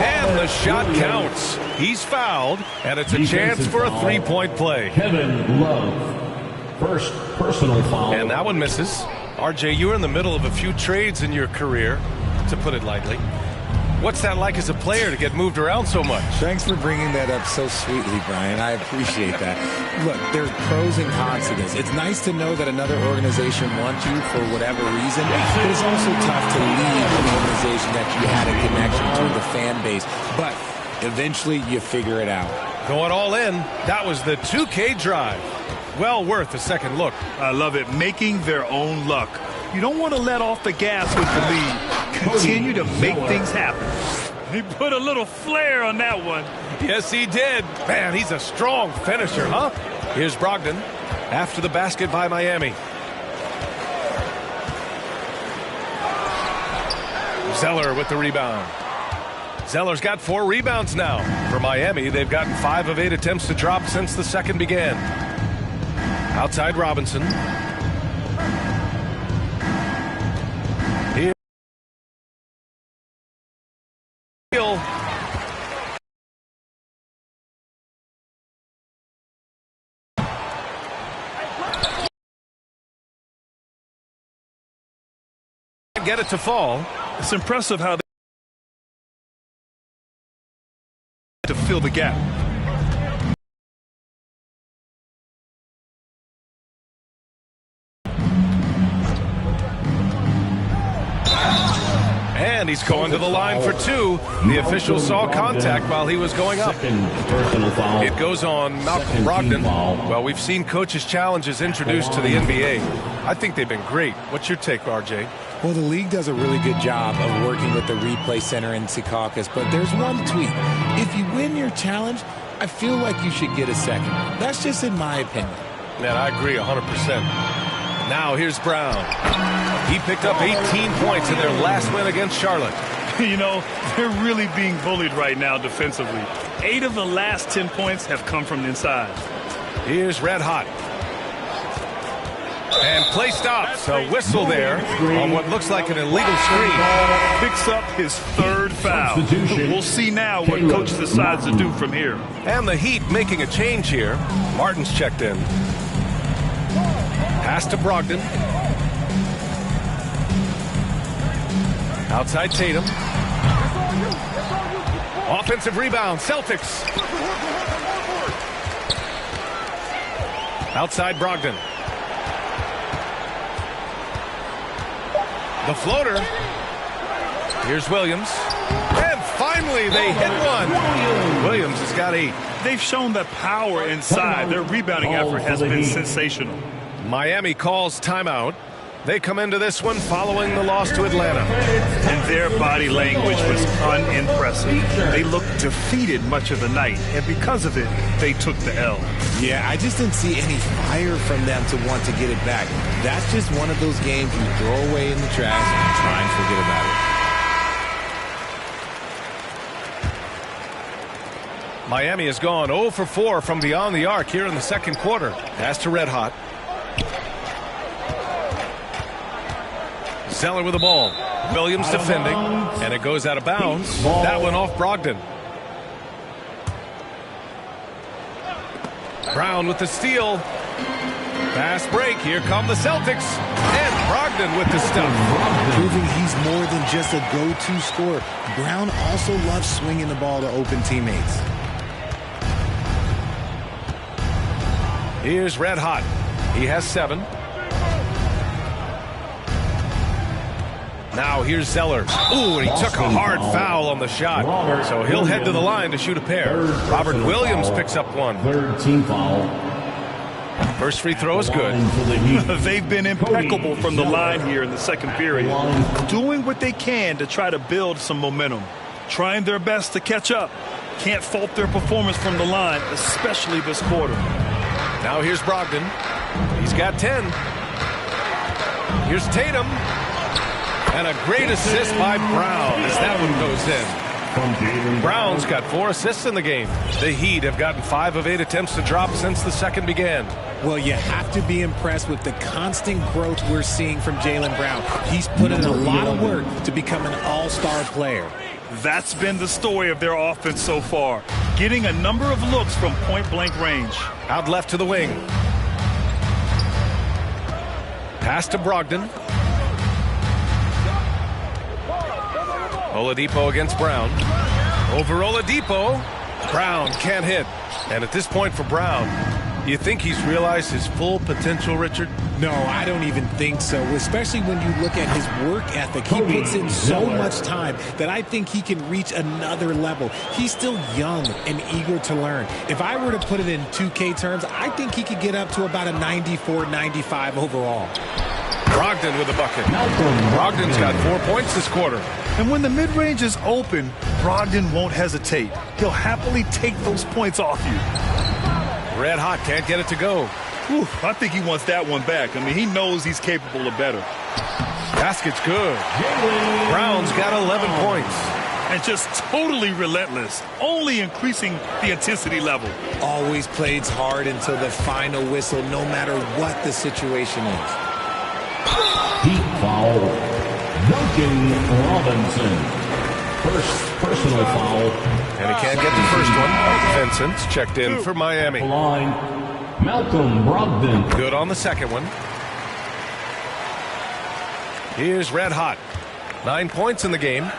Speaker 6: And the shot counts. He's fouled, and it's a chance for a three-point play.
Speaker 16: Kevin Love. First personal foul.
Speaker 6: And that one misses. RJ, you were in the middle of a few trades in your career, to put it lightly. What's that like as a player to get moved around so much?
Speaker 13: Thanks for bringing that up so sweetly, Brian. I appreciate that. Look, there's pros and cons to this. It's nice to know that another organization wants you for whatever reason, but it's also tough to leave an organization that you had a connection to, the fan base. But eventually you figure it out.
Speaker 6: Going all in, that was the 2K drive. Well worth a second look.
Speaker 14: I love it. Making their own luck. You don't want to let off the gas with the lead. Continue to make things happen. He put a little flair on that one.
Speaker 6: Yes, he did. Man, he's a strong finisher, huh? Here's Brogdon after the basket by Miami. Zeller with the rebound. Zeller's got 4 rebounds now. For Miami, they've gotten 5 of 8 attempts to drop since the second began. Outside Robinson. Here. Get it to fall.
Speaker 14: It's impressive how they to fill the gap.
Speaker 6: And he's going to the line for 2. The official saw contact while he was going up. It goes on Malcolm Brogdon. Well, we've seen coaches' challenges introduced to the NBA. I think they've been great. What's your take, RJ?
Speaker 13: Well, the league does a really good job of working with the replay center in Secaucus, but there's one tweak. If you win your challenge, I feel like you should get a second. That's just in my opinion.
Speaker 6: Man, I agree 100%. Now here's Brown. He picked up 18 points in their last win against Charlotte.
Speaker 14: You know, they're really being bullied right now defensively. 8 of the last 10 points have come from inside.
Speaker 6: Here's Red Hot. And play stops. A whistle there on what looks like an illegal screen.
Speaker 14: Picks up his 3rd foul. We'll see now what coach decides to do from here.
Speaker 6: And the Heat making a change here. Martin's checked in. Pass to Brogdon. Outside Tatum. Offensive rebound, Celtics. Outside Brogdon. The floater. Here's Williams. And finally they hit one. Williams has got 8.
Speaker 14: They've shown that power inside. Their rebounding effort has been sensational.
Speaker 6: Miami calls timeout. They come into this one following the loss to Atlanta.
Speaker 14: And their body language was unimpressive. They looked defeated much of the night, and because of it, they took the L.
Speaker 13: Yeah, I just didn't see any fire from them to want to get it back. That's just one of those games you throw away in the trash and try and forget about it.
Speaker 6: Miami has gone 0 for 4 from beyond the arc here in the second quarter. Pass to Red Hot. Zeller with the ball. Williams defending, and it goes out of bounds. That one off Brogdon. Brown with the steal. Fast break. Here come the Celtics. And Brogdon with the stuff.
Speaker 13: Proving he's more than just a go-to scorer. Brown also loves swinging the ball to open teammates.
Speaker 6: Here's Red Hot. He has 7. Now here's Zeller. Ooh, and he took a hard foul on the shot. So he'll head to the line to shoot a pair. Robert Williams picks up 1.
Speaker 16: Third team foul.
Speaker 6: First free throw is good.
Speaker 14: They've been impeccable from the line here in the second period, doing what they can to try to build some momentum, trying their best to catch up. Can't fault their performance from the line, especially this quarter.
Speaker 6: Now here's Brogdon. He's got 10. Here's Tatum. And a great assist by Brown as that one goes in. Brown's got 4 assists in the game. The Heat have gotten 5 of 8 attempts to drop since the second began.
Speaker 13: Well, you have to be impressed with the constant growth we're seeing from Jaylen Brown. He's put in a lot of work to become an all-star player.
Speaker 14: That's been the story of their offense so far, getting a number of looks from point-blank range.
Speaker 6: Out left to the wing. Pass to Brogdon. Oladipo against Brown. Over Oladipo. Brown can't hit. And at this point for Brown, you think he's realized his full potential, Richard?
Speaker 13: No, I don't even think so, especially when you look at his work ethic. He puts in so much time that I think he can reach another level. He's still young and eager to learn. If I were to put it in 2K terms, I think he could get up to about a 94, 95 overall.
Speaker 6: Brogdon with a bucket. Brogdon's got 4 points this quarter.
Speaker 14: And when the mid-range is open, Brogdon won't hesitate. He'll happily take those points off you.
Speaker 6: Red Hot can't get it to go.
Speaker 14: Whew, I think he wants that one back. I mean, he knows he's capable of better.
Speaker 6: Basket's good. Brown's got 11 points.
Speaker 14: And just totally relentless, only increasing the intensity level.
Speaker 13: Always plays hard until the final whistle, no matter what the situation is.
Speaker 16: Heat foul. Duncan Robinson. First personal foul.
Speaker 6: And he can't get the first one. Vincent's checked in for Miami.
Speaker 16: Line. Malcolm Brogdon.
Speaker 6: Good on the second one. Here's Red Hot. 9 points in the game.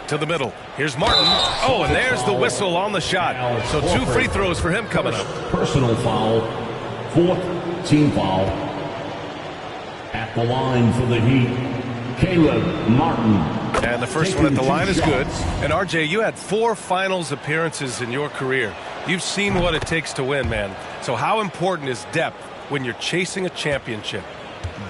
Speaker 6: To the middle. Here's Martin. Oh, and there's the whistle on the shot. So 2 free throws for him coming up.
Speaker 16: Personal foul. 4th team foul. At the line for the Heat, Caleb Martin.
Speaker 6: And the first one at the line is good. And RJ, you had 4 finals appearances in your career. You've seen what it takes to win, man. So how important is depth when you're chasing a championship?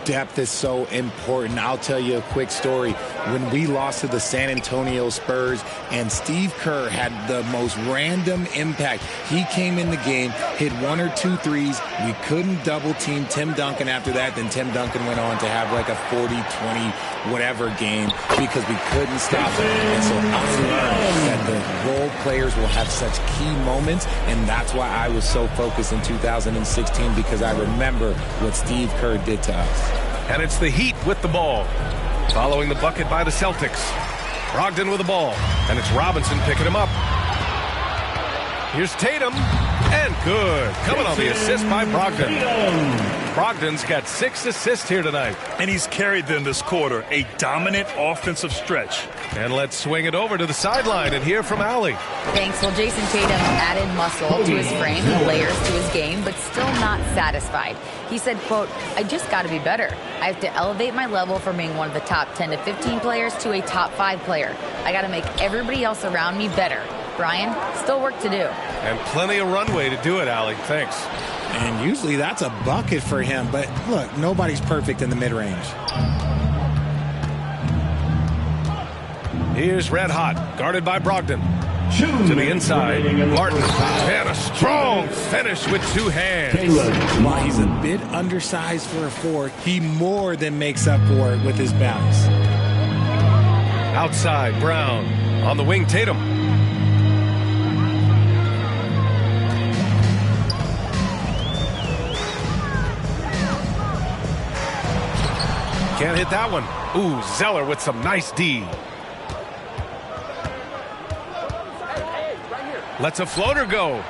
Speaker 13: Depth is so important. I'll tell you a quick story. When we lost to the San Antonio Spurs and Steve Kerr had the most random impact. He came in the game, hit 1 or 2 threes. We couldn't double team Tim Duncan after that. Then Tim Duncan went on to have like a 40, 20, whatever game because we couldn't stop him. And so I learned that the role players will have such key moments. And that's why I was so focused in 2016 because I remember what Steve Kerr did to us.
Speaker 6: And it's the Heat with the ball. Following the bucket by the Celtics. Brogdon with the ball. And it's Robinson picking him up. Here's Tatum. And good. Coming on the assist by Brogdon. Brogdon's got 6 assists here tonight.
Speaker 14: And he's carried them this quarter. A dominant offensive stretch.
Speaker 6: And let's swing it over to the sideline and hear from Allie.
Speaker 17: Thanks. Well, Jason Tatum added muscle to his frame and layers to his game, but still not satisfied. He said, quote, I just got to be better. I have to elevate my level from being one of the top 10 to 15 players to a top 5 player. I got to make everybody else around me better. Brian, still work to do.
Speaker 6: And plenty of runway to do it, Allie. Thanks.
Speaker 13: And usually that's a bucket for him. But look, nobody's perfect in the mid-range.
Speaker 6: Here's Red Hot, guarded by Brogdon. To the inside, Martin. And a strong finish with 2 hands.
Speaker 13: While he's a bit undersized for a 4, he more than makes up for it with his bounce.
Speaker 6: Outside, Brown. On the wing, Tatum. Can't hit that one. Ooh, Zeller with some nice D. Lets a floater go.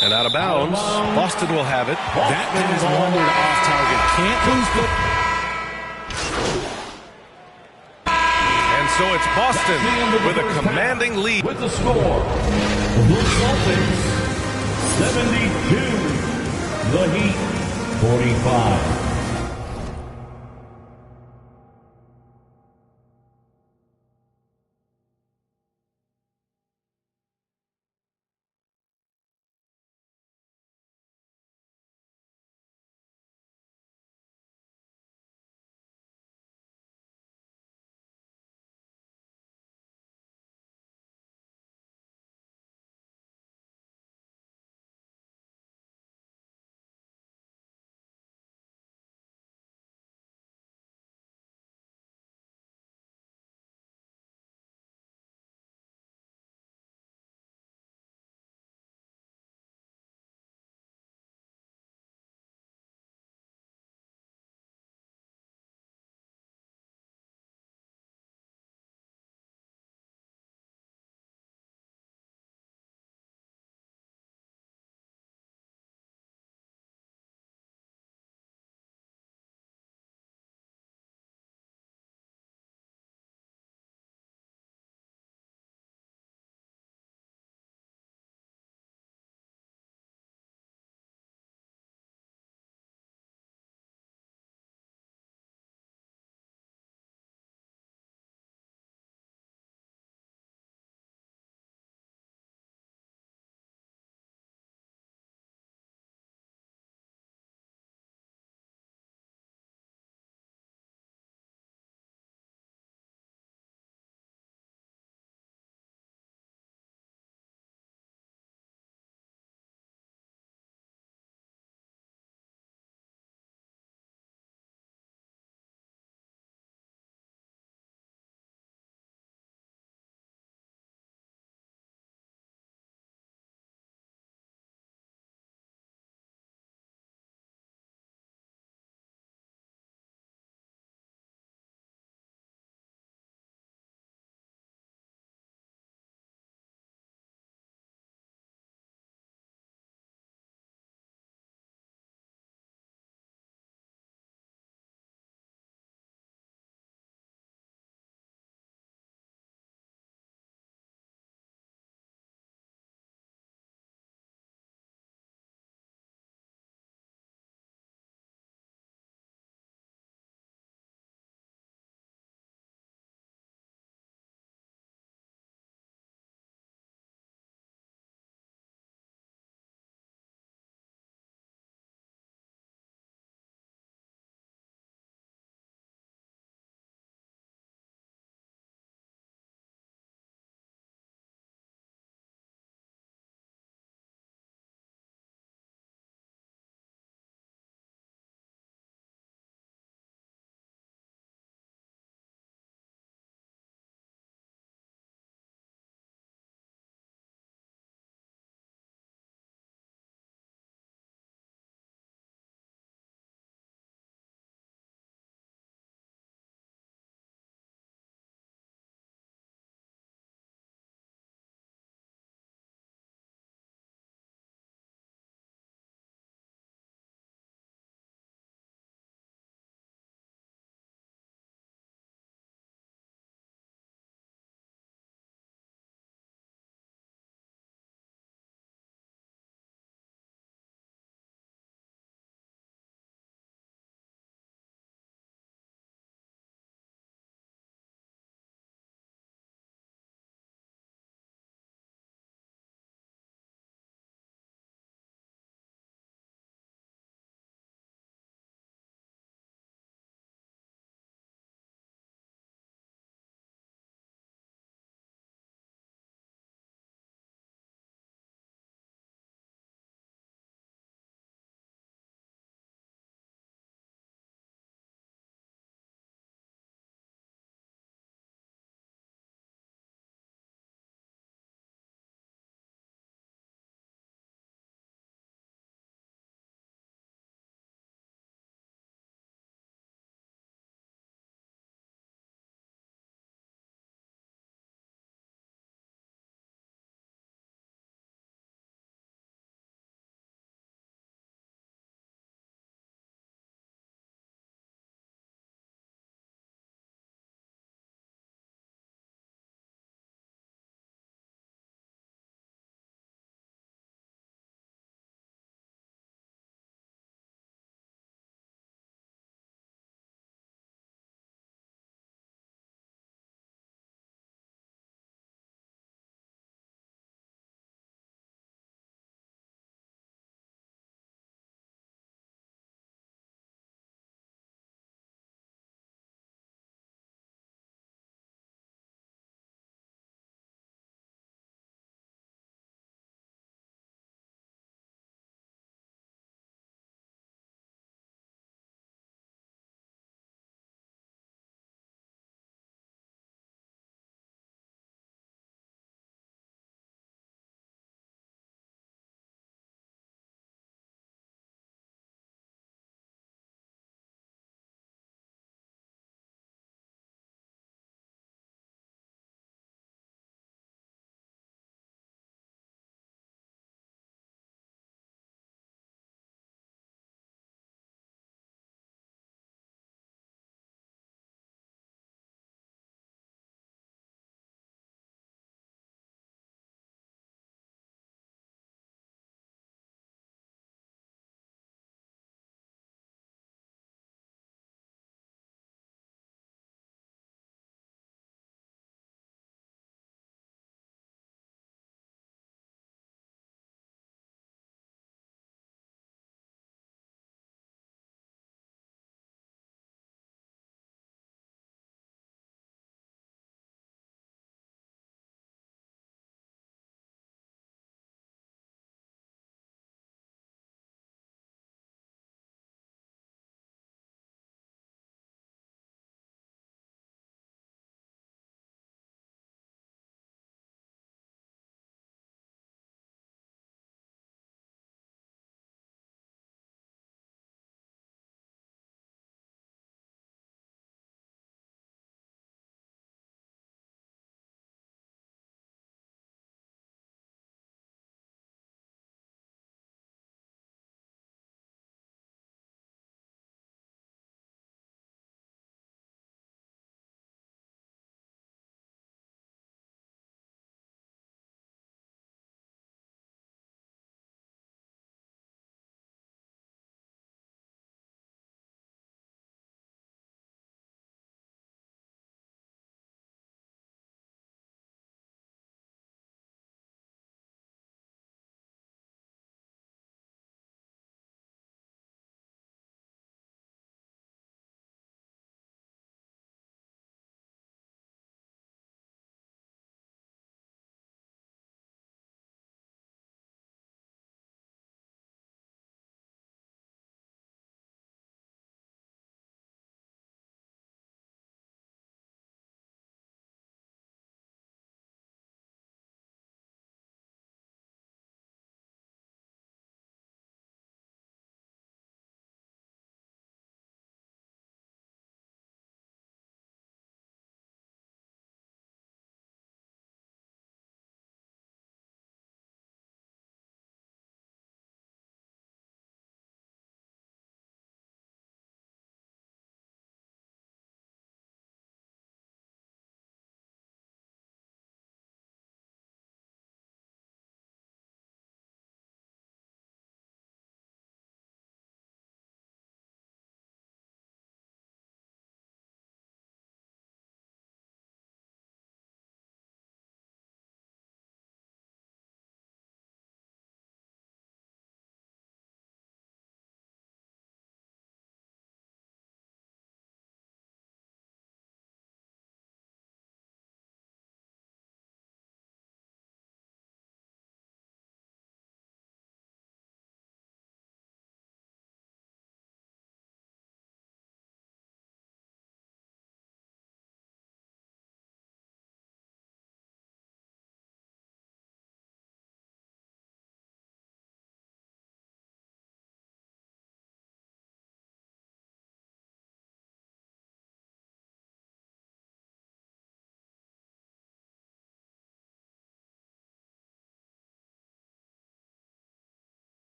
Speaker 6: And out of bounds. Boston will have it.
Speaker 13: That has wandered off target. Can't lose the...
Speaker 6: And so it's Boston with a commanding lead.
Speaker 16: With the score, the Celtics 72, the Heat 45.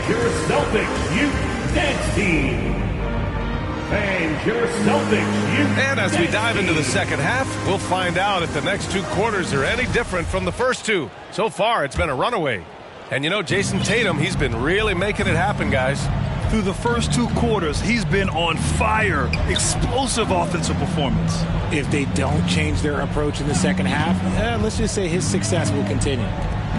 Speaker 16: And your Celtics Youth Dance Team. And your Celtics Youth
Speaker 6: And as we dive into the second half, we'll find out if the next two quarters are any different from the first two. So far, it's been a runaway. And you know, Jason Tatum, he's been really making it happen, guys.
Speaker 14: Through the first two quarters, he's been on fire. Explosive offensive performance.
Speaker 15: If they don't change their approach in the second half, let's just say his success will continue.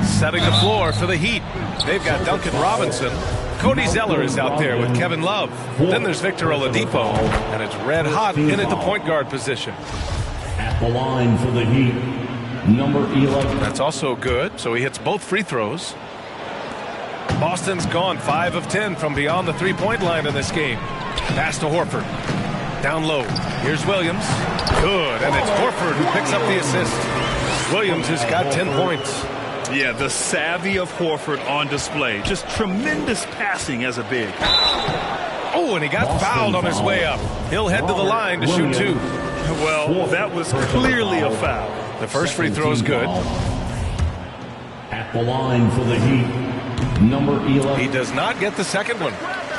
Speaker 6: Setting the floor for the Heat. They've got Duncan Robinson. Cody Zeller is out there with Kevin Love. Then there's Victor Oladipo. And it's red hot in at the point guard position.
Speaker 16: At the line for the Heat, number 11.
Speaker 6: That's also good, so he hits both free throws. Boston's gone 5 of 10 from beyond the three-point line in this game. Pass to Horford. Down low. Here's Williams. Good, and it's Horford who picks up the assist. Williams has got 10 points.
Speaker 14: Yeah, the savvy of Horford on display. Just tremendous passing as a big.
Speaker 6: Oh, and he got fouled on his way up. He'll head to the line to shoot 2.
Speaker 14: Well, that was clearly a foul.
Speaker 6: The first free throw is good.
Speaker 16: At the line for the Heat, number 11.
Speaker 6: He does not get the second one.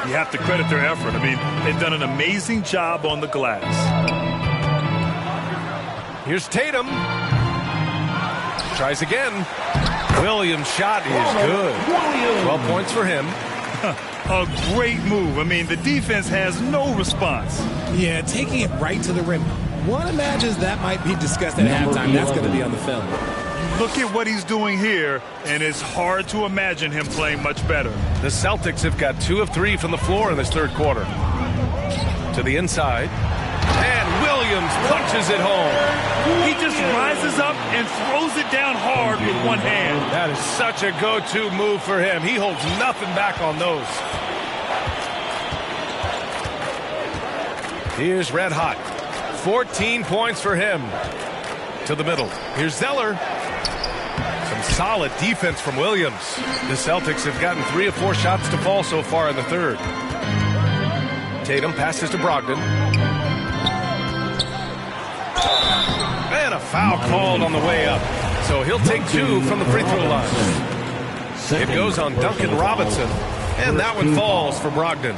Speaker 14: You have to credit their effort. I mean, they've done an amazing job on the glass.
Speaker 6: Here's Tatum. Tries again. Williams' shot is good. 12 points for him.
Speaker 14: A great move. I mean, the defense has no response.
Speaker 15: Yeah, taking it right to the rim. One imagines that might be discussed at halftime. That's going to be on the film.
Speaker 14: Look at what he's doing here, and it's hard to imagine him playing much better.
Speaker 6: The Celtics have got 2 of 3 from the floor in this third quarter. To the inside. And Williams punches it home.
Speaker 14: He just rises up and throws it down hard with one hand.
Speaker 6: That is such a go-to move for him. He holds nothing back on those. Here's Red Hot. 14 points for him. To the middle. Here's Zeller. Some solid defense from Williams. The Celtics have gotten 3 of 4 shots to fall so far in the third. Tatum passes to Brogdon. And a foul called on the way up. So he'll take 2 from the free throw line. It goes on Duncan Robinson. And that one falls for Brogdon.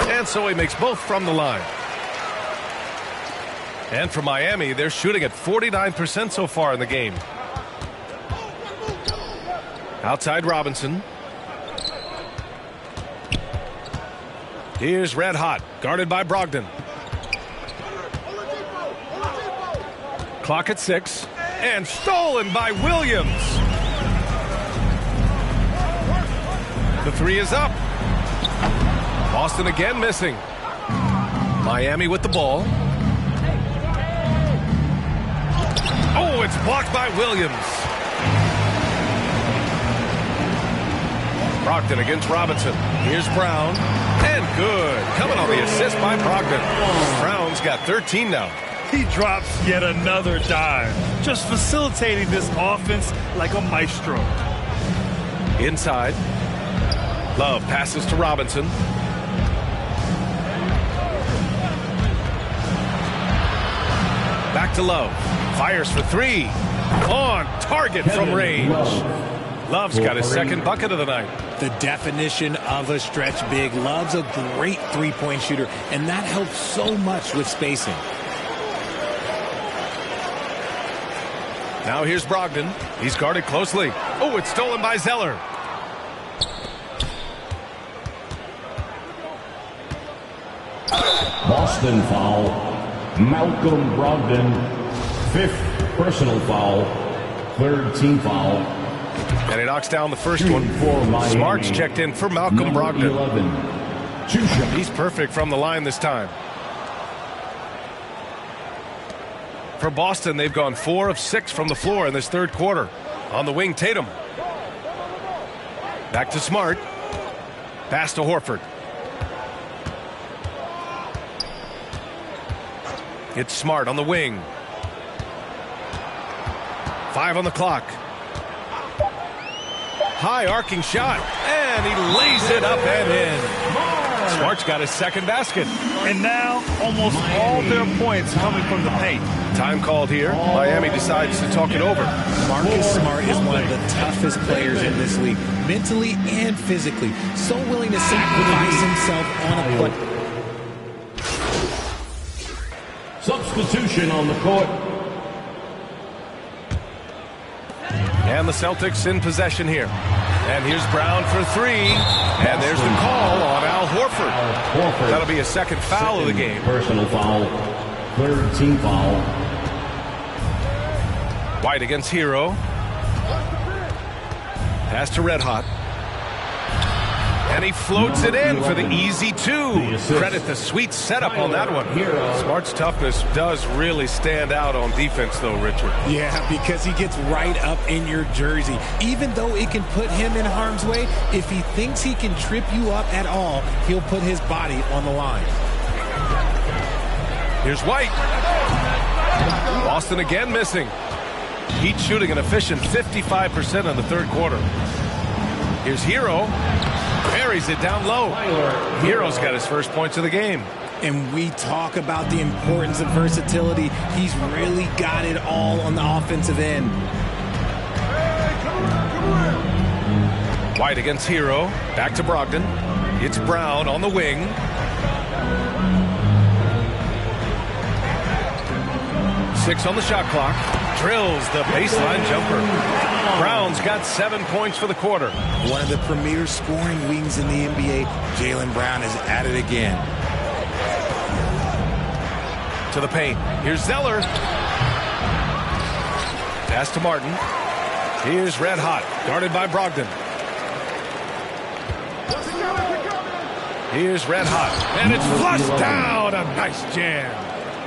Speaker 6: And so he makes both from the line. And for Miami, they're shooting at 49% so far in the game. Outside Robinson. Here's Red Hot, guarded by Brogdon. Clock at 6. And stolen by Williams. The 3 is up. Boston again missing. Miami with the ball. Oh, it's blocked by Williams. Brogdon against Robinson. Here's Brown. And good. Coming on the assist by Brogdon. Brown's got 13 now.
Speaker 14: He drops yet another dime. Just facilitating this offense like a maestro.
Speaker 6: Inside. Love passes to Robinson. Back to Love. Fires for 3. On target from range. Love's got his second bucket of the night.
Speaker 15: The definition of a stretch big. Love's a great three-point shooter, and that helps so much with spacing.
Speaker 6: Now here's Brogdon. He's guarded closely. Oh, it's stolen by Zeller.
Speaker 16: Boston foul. Malcolm Brogdon. 5th personal foul. 3rd team foul.
Speaker 6: And he knocks down the first one. Smart's checked in for Malcolm Brogdon.
Speaker 16: 11.
Speaker 6: He's perfect from the line this time. For Boston, they've gone 4 of 6 from the floor in this third quarter. On the wing, Tatum. Back to Smart. Pass to Horford. It's Smart on the wing. 5 on the clock. High arcing shot, and he lays it up and in. Smart's got his second basket.
Speaker 14: And now almost all their points coming from the paint.
Speaker 6: Time called here. Miami decides to talk it over.
Speaker 15: Marcus Smart is one of the toughest players in this league, mentally and physically. So willing to sacrifice himself on a play.
Speaker 16: Substitution on the court.
Speaker 6: And the Celtics in possession here. And here's Brown for three. And there's the call on Al Horford. That'll be a second foul of the game.
Speaker 16: Personal foul. Third team foul.
Speaker 6: White against Hero. Pass to Red Hot. And he floats it in for the easy two. Credit the sweet setup on that one. Smart's toughness does really stand out on defense, though, Richard.
Speaker 15: Yeah, because he gets right up in your jersey. Even though it can put him in harm's way, if he thinks he can trip you up at all, he'll put his body on the line.
Speaker 6: Here's White. Boston again missing. Heat shooting an efficient 55% in the third quarter. Here's Hero. Buries it down low. Hero's got his first points of the game.
Speaker 15: And we talk about the importance of versatility. He's really got it all on the offensive end.
Speaker 6: White against Hero. Back to Brogdon. It's Brown on the wing. Six on the shot clock. Drills the baseline jumper. Brown's got 7 points for the quarter.
Speaker 15: One of the premier scoring wings in the NBA, Jaylen Brown is at it again.
Speaker 6: To the paint. Here's Zeller. Pass to Martin. Here's Red Hot. Guarded by Brogdon. Here's Red Hot. And it's flushed down. A nice jam.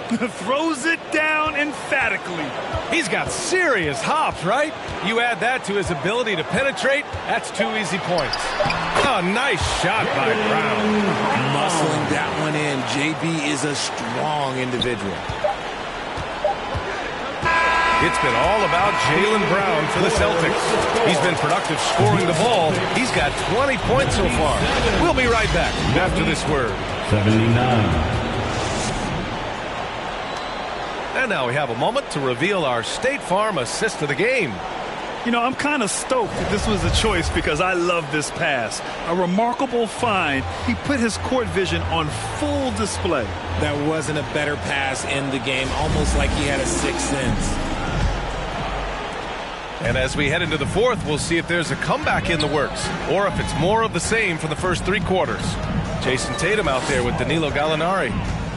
Speaker 14: Throws it down emphatically.
Speaker 6: He's got serious hops, right? You add that to his ability to penetrate, that's 2 easy points. Oh, nice shot by Brown.
Speaker 15: Muscling that one in. JB is a strong individual.
Speaker 6: It's been all about Jaylen Brown for the Celtics. He's been productive scoring the ball. He's got 20 points so far. We'll be right back after this word.
Speaker 16: 79.
Speaker 6: And now we have a moment to reveal our State Farm assist of the game.
Speaker 14: You know, I'm kind of stoked that this was a choice because I love this pass. A remarkable find. He put his court vision on full display.
Speaker 15: That wasn't a better pass in the game, almost like he had a sixth sense.
Speaker 6: And as we head into the fourth, we'll see if there's a comeback in the works or if it's more of the same for the first 3 quarters. Jason Tatum out there with Danilo Gallinari.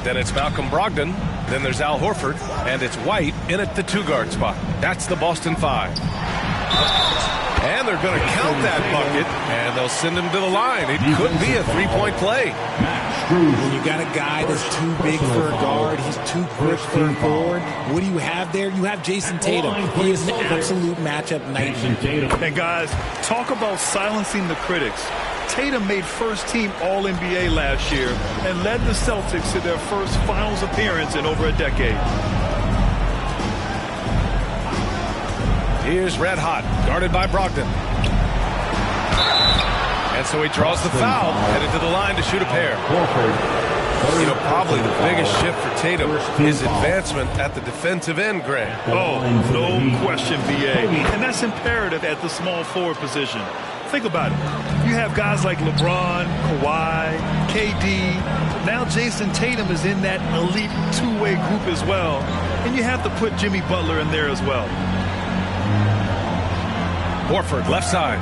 Speaker 6: Then it's Malcolm Brogdon. Then there's Al Horford. And it's White in at the 2-guard spot. That's the Boston 5. And they're going to count that bucket, and they'll send him to the line. It could be a 3-point play.
Speaker 15: When you got a guy that's too big for a guard, he's too quick for a forward, what do you have there? You have Jason Tatum. He is an absolute matchup nightmare.
Speaker 14: And guys, talk about silencing the critics. Tatum made first-team All-NBA last year and led the Celtics to their first finals appearance in over a decade.
Speaker 6: Here's Red Hot, guarded by Brogdon. And so he draws the foul, headed to the line to shoot a pair. You know, probably the biggest shift for Tatum is advancement at the defensive end, Greg.
Speaker 14: Oh, no question, BA. And that's imperative at the small forward position. Think about it. You have guys like LeBron, Kawhi, KD. Now Jason Tatum is in that elite two-way group as well. And you have to put Jimmy Butler in there as well.
Speaker 6: Horford, left side.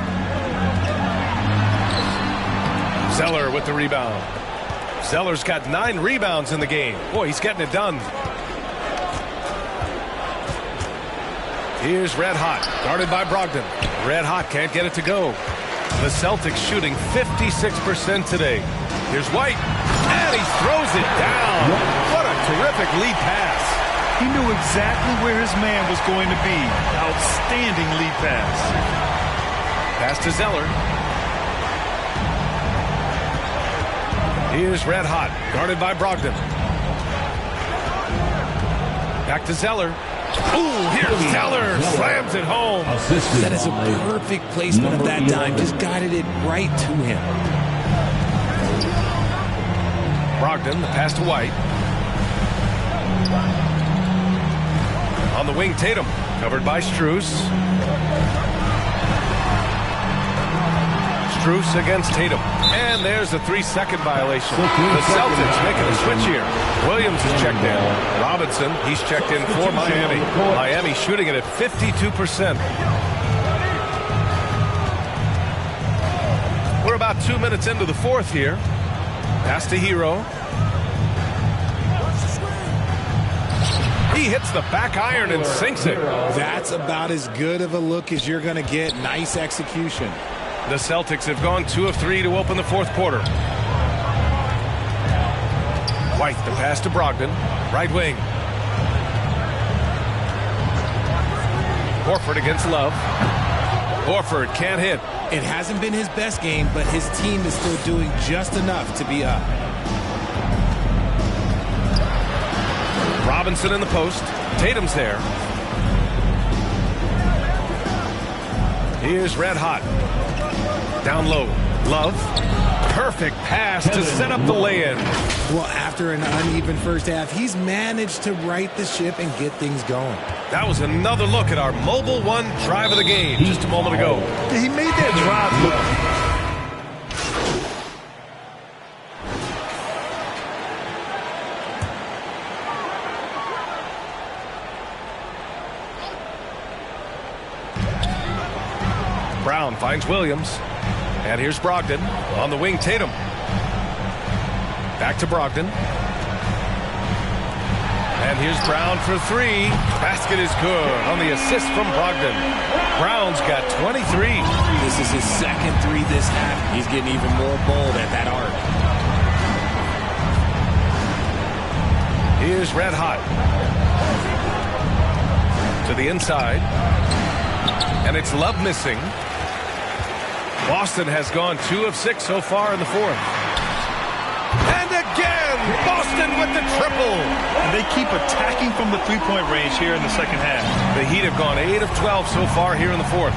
Speaker 6: Zeller with the rebound. Zeller's got 9 rebounds in the game. Boy, he's getting it done. Here's Red Hot, guarded by Brogdon. Red Hot can't get it to go. The Celtics shooting 56% today. Here's White, and he throws it down. What a terrific lead pass.
Speaker 14: He knew exactly where his man was going to be. Outstanding lead pass.
Speaker 6: Pass to Zeller. Here's Red Hot, guarded by Brogdon. Back to Zeller. Ooh, here's Zeller, slams it home.
Speaker 15: That is a perfect placement of that dime. Just guided it right to him.
Speaker 6: Brogdon, the pass to White. On the wing, Tatum, covered by Strus. Strus against Tatum. And there's a 3-second violation. The Celtics making a switch here. Williams is checked in. Robinson, he's checked in for Miami. Miami shooting it at 52%. We're about 2 minutes into the fourth here. Pass to Hero. He hits the back iron and sinks it.
Speaker 15: That's about as good of a look as you're going to get. Nice execution.
Speaker 6: The Celtics have gone 2 of 3 to open the fourth quarter. White, the pass to Brogdon. Right wing. Horford against Love. Horford can't hit.
Speaker 15: It hasn't been his best game, but his team is still doing just enough to be up.
Speaker 6: Robinson in the post. Tatum's there. Here's Red Hot. Down low. Love. Perfect pass to set up the lay-in.
Speaker 15: Well, after an uneven first half, he's managed to right the ship and get things going.
Speaker 6: That was another look at our Mobile One drive of the game just a moment ago.
Speaker 14: He made that drive look.
Speaker 6: Brown finds Williams. And here's Brogdon. On the wing, Tatum. Back to Brogdon. And here's Brown for 3. Basket is good on the assist from Brogdon. Brown's got 23.
Speaker 15: This is his second 3 this half. He's getting even more bold at that arc.
Speaker 6: Here's Red Hot. To the inside. And it's Love missing. Boston has gone 2 of 6 so far in the fourth. And again, Boston with the triple.
Speaker 14: And they keep attacking from the three-point range here in the second half.
Speaker 6: The Heat have gone 8 of 12 so far here in the fourth.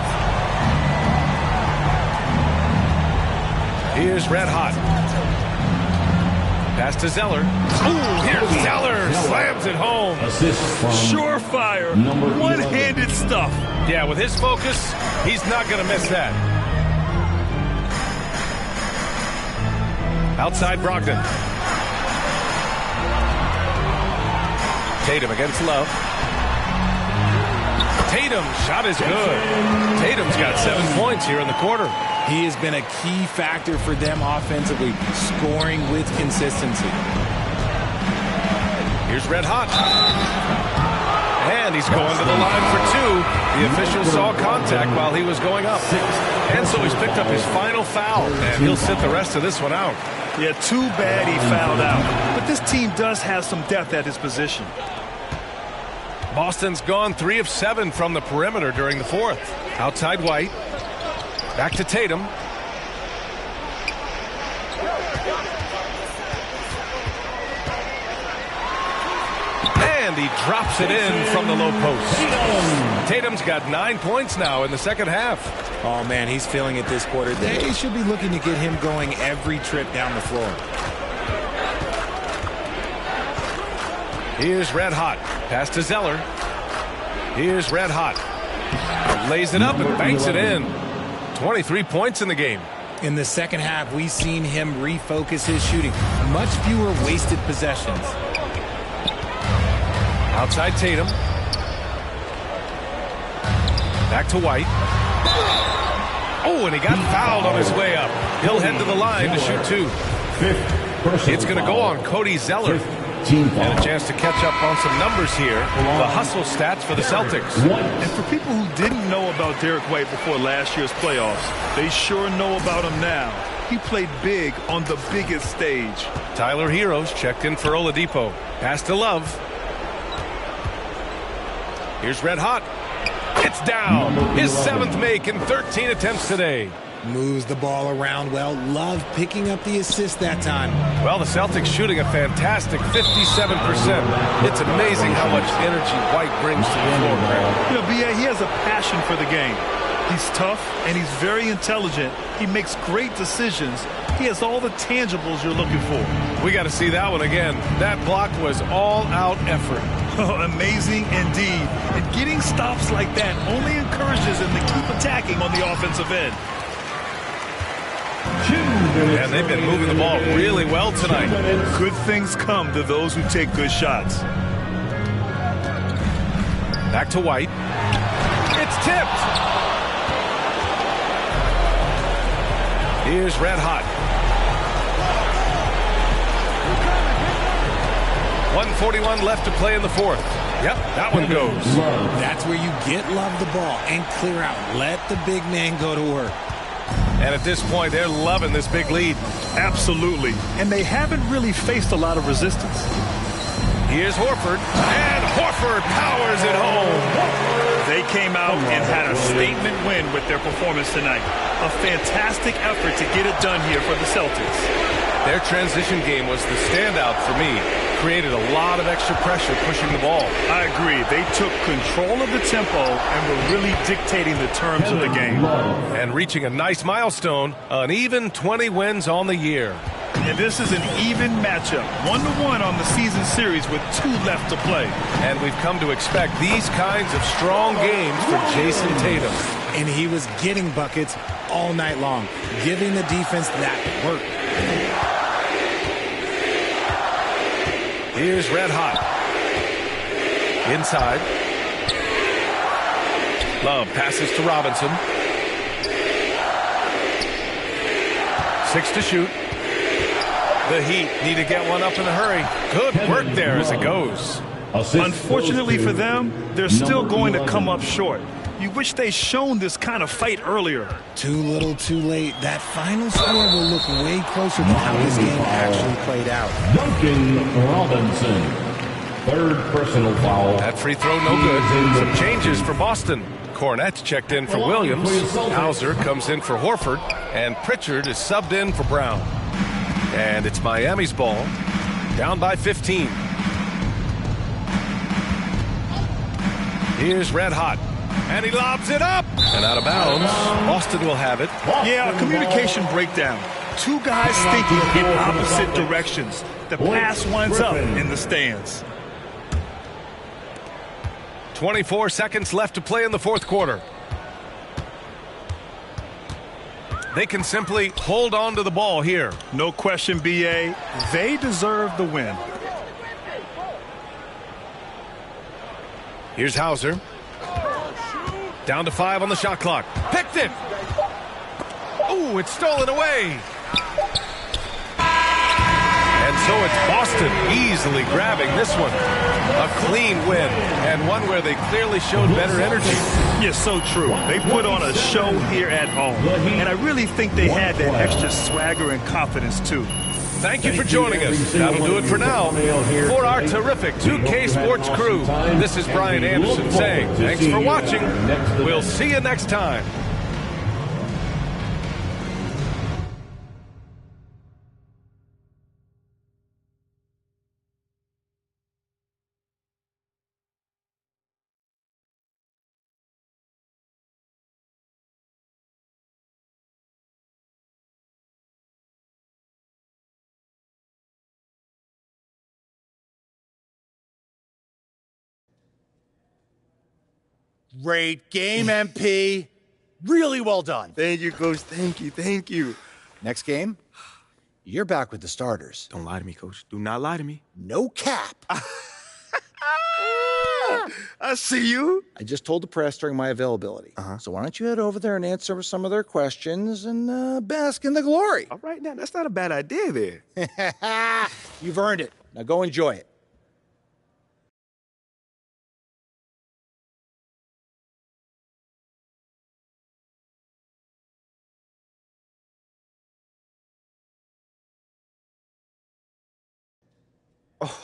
Speaker 6: Here's Red Hot. Pass to Zeller. Ooh, here's Zeller. Slams it home.
Speaker 14: Surefire. One-handed stuff.
Speaker 6: Yeah, with his focus, he's not going to miss that. Outside Brogdon. Tatum against Love. Tatum, shot is good. Tatum's got 7 points here in the quarter.
Speaker 15: He has been a key factor for them offensively, scoring with consistency.
Speaker 6: Here's Red Hot. And he's going to the line for 2. The official saw contact while he was going up. And so he's picked up his final foul. And he'll sit the rest of this one out.
Speaker 14: Yeah, too bad he fouled out. But this team does have some depth at his position.
Speaker 6: Boston's gone 3 of 7 from the perimeter during the fourth. Outside White. Back to Tatum. And he drops it in from the low post. Tatum's got 9 points now in the second half.
Speaker 15: Oh, man, he's feeling it this quarter. They should be looking to get him going every trip down the floor.
Speaker 6: Here's Red Hot. Pass to Zeller. Here's Red Hot. Lays it up and banks it in. 23 points in the game.
Speaker 15: In the second half, we've seen him refocus his shooting. Much fewer wasted possessions.
Speaker 6: Outside Tatum. Back to White. Oh, and he got fouled on his way up. He'll head to the line to shoot 2. It's going to go on Cody Zeller. And a chance to catch up on some numbers here. The hustle stats for the Celtics.
Speaker 14: And for people who didn't know about Derek White before last year's playoffs, they sure know about him now. He played big on the biggest stage.
Speaker 6: Tyler Hero's checked in for Oladipo. Pass to Love. Here's Red Hot. It's down. His 7th make in 13 attempts today.
Speaker 15: Moves the ball around well. Love picking up the assist that time.
Speaker 6: Well, the Celtics shooting a fantastic 57%. It's amazing how much energy White brings to the floor.
Speaker 14: You know, B.A., he has a passion for the game. He's tough, and he's very intelligent. He makes great decisions. He has all the tangibles you're looking for.
Speaker 6: We got to see that one again. That block was all-out effort.
Speaker 14: Amazing indeed. And getting stops like that only encourages him to keep attacking on the offensive end.
Speaker 6: And they've been moving the ball really well tonight.
Speaker 14: Good things come to those who take good shots.
Speaker 6: Back to White. It's tipped. Here's Red Hot. 1:41 left to play in the fourth. Yep, that one goes.
Speaker 15: That's where you get Love the ball and clear out. Let the big man go to work.
Speaker 6: And at this point, they're loving this big lead.
Speaker 14: Absolutely. And they haven't really faced a lot of resistance.
Speaker 6: Here's Horford. And Horford powers it home.
Speaker 14: They came out and had a statement win with their performance tonight. A fantastic effort to get it done here for the Celtics.
Speaker 6: Their transition game was the standout for me. Created a lot of extra pressure pushing the ball.
Speaker 14: I agree. They took control of the tempo and were really dictating the terms of the game.
Speaker 6: And reaching a nice milestone, an even 20 wins on the year.
Speaker 14: And this is an even matchup, 1-1 on the season series with 2 left to play.
Speaker 6: And we've come to expect these kinds of strong games for Jason Tatum.
Speaker 15: And he was getting buckets all night long, giving the defense that work.
Speaker 6: Here's Red Hot. Inside. Love passes to Robinson. 6 to shoot. The Heat need to get one up in a hurry. Good work there as it goes.
Speaker 14: Unfortunately for them, they're still going to come up short. You wish they'd shown this kind of fight earlier.
Speaker 15: Too little, too late. That final score will look way closer than how this game actually played out.
Speaker 16: Duncan Robinson. Third personal foul.
Speaker 6: That free throw no good. Some changes for Boston. Cornette's checked in for Williams. Hauser comes in for Horford. And Pritchard is subbed in for Brown. And it's Miami's ball. Down by 15. Here's Red Hot. And he lobs it up. And out of bounds. Boston will have it.
Speaker 14: Yeah, a communication breakdown. 2 guys thinking in opposite directions. The pass winds up in the stands.
Speaker 6: 24 seconds left to play in the fourth quarter. They can simply hold on to the ball here.
Speaker 14: No question, B.A. They deserve the win.
Speaker 6: Here's Hauser. Down to 5 on the shot clock. Picked it. Ooh, it's stolen away. And so it's Boston easily grabbing this one. A clean win, and one where they clearly showed better energy.
Speaker 14: Yes, so true. They put on a show here at home, and I really think they had that extra swagger and confidence, too.
Speaker 6: Thank you for joining us. That'll do it for now. For our terrific 2K Sports crew, this is Brian Anderson saying thanks for watching. We'll see you next time.
Speaker 3: Great game, MP. Really well done.
Speaker 9: Thank you, Coach. Thank you. Thank you.
Speaker 3: Next game, you're back with the starters.
Speaker 9: Don't lie to me, Coach. Do not lie to me.
Speaker 3: No cap.
Speaker 9: I see you.
Speaker 3: I just told the press during my availability. So why don't you head over there and answer some of their questions and bask in the glory.
Speaker 9: All right, now, that's not a bad idea there.
Speaker 3: You've earned it. Now go enjoy it.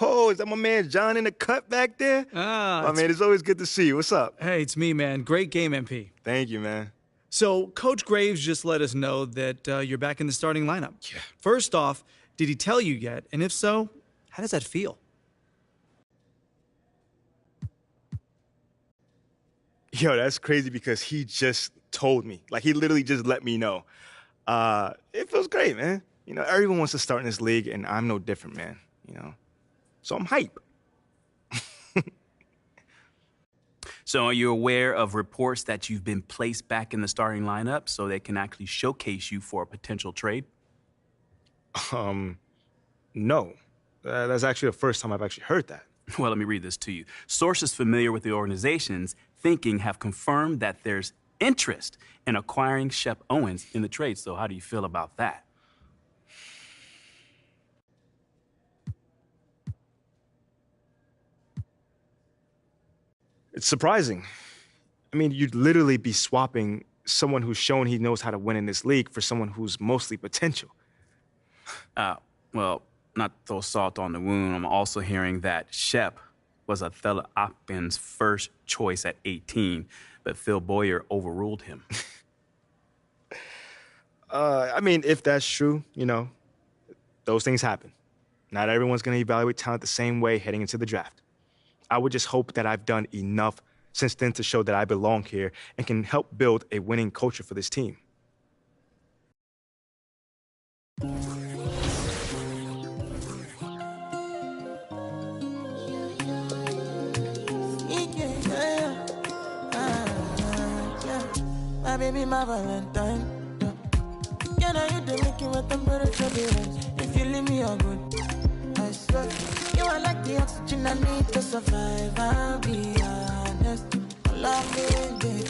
Speaker 9: Oh, is that my man John in the cut back there? My man, it's always good to see you. What's up?
Speaker 8: Hey, it's me, man. Great game, MP.
Speaker 9: Thank you, man.
Speaker 8: So, Coach Graves just let us know that you're back in the starting lineup. Yeah. First off, did he tell you yet? And if so, how does that feel?
Speaker 9: Yo, that's crazy because he just told me. Like, he literally just let me know. It feels great, man. You know, everyone wants to start in this league, and I'm no different, man. You know, so I'm hype.
Speaker 10: So are you aware of reports that you've been placed back in the starting lineup so they can actually showcase you for a potential trade?
Speaker 9: No. That's actually the first time I've actually heard that.
Speaker 10: Well, let me read this to you. Sources familiar with the organization's thinking have confirmed that there's interest in acquiring Shep Owens in the trade. So how do you feel about that?
Speaker 9: It's surprising. I mean, you'd literally be swapping someone who's shown he knows how to win in this league for someone who's mostly potential.
Speaker 10: Well, not to throw salt on the wound, I'm also hearing that Shep was Othello Akpin's first choice at 18, but Phil Boyer overruled him.
Speaker 9: I mean, if that's true, you know, those things happen. Not everyone's going to evaluate talent the same way heading into the draft. I would just hope that I've done enough since then to show that I belong here and can help build a winning culture for this team.
Speaker 11: My baby, my Valentine. Yeah, now you do make you with temperature difference. If you leave me, I'm good. I swear, you are like the oxygen I need to survive. I'll be honest. Love me, they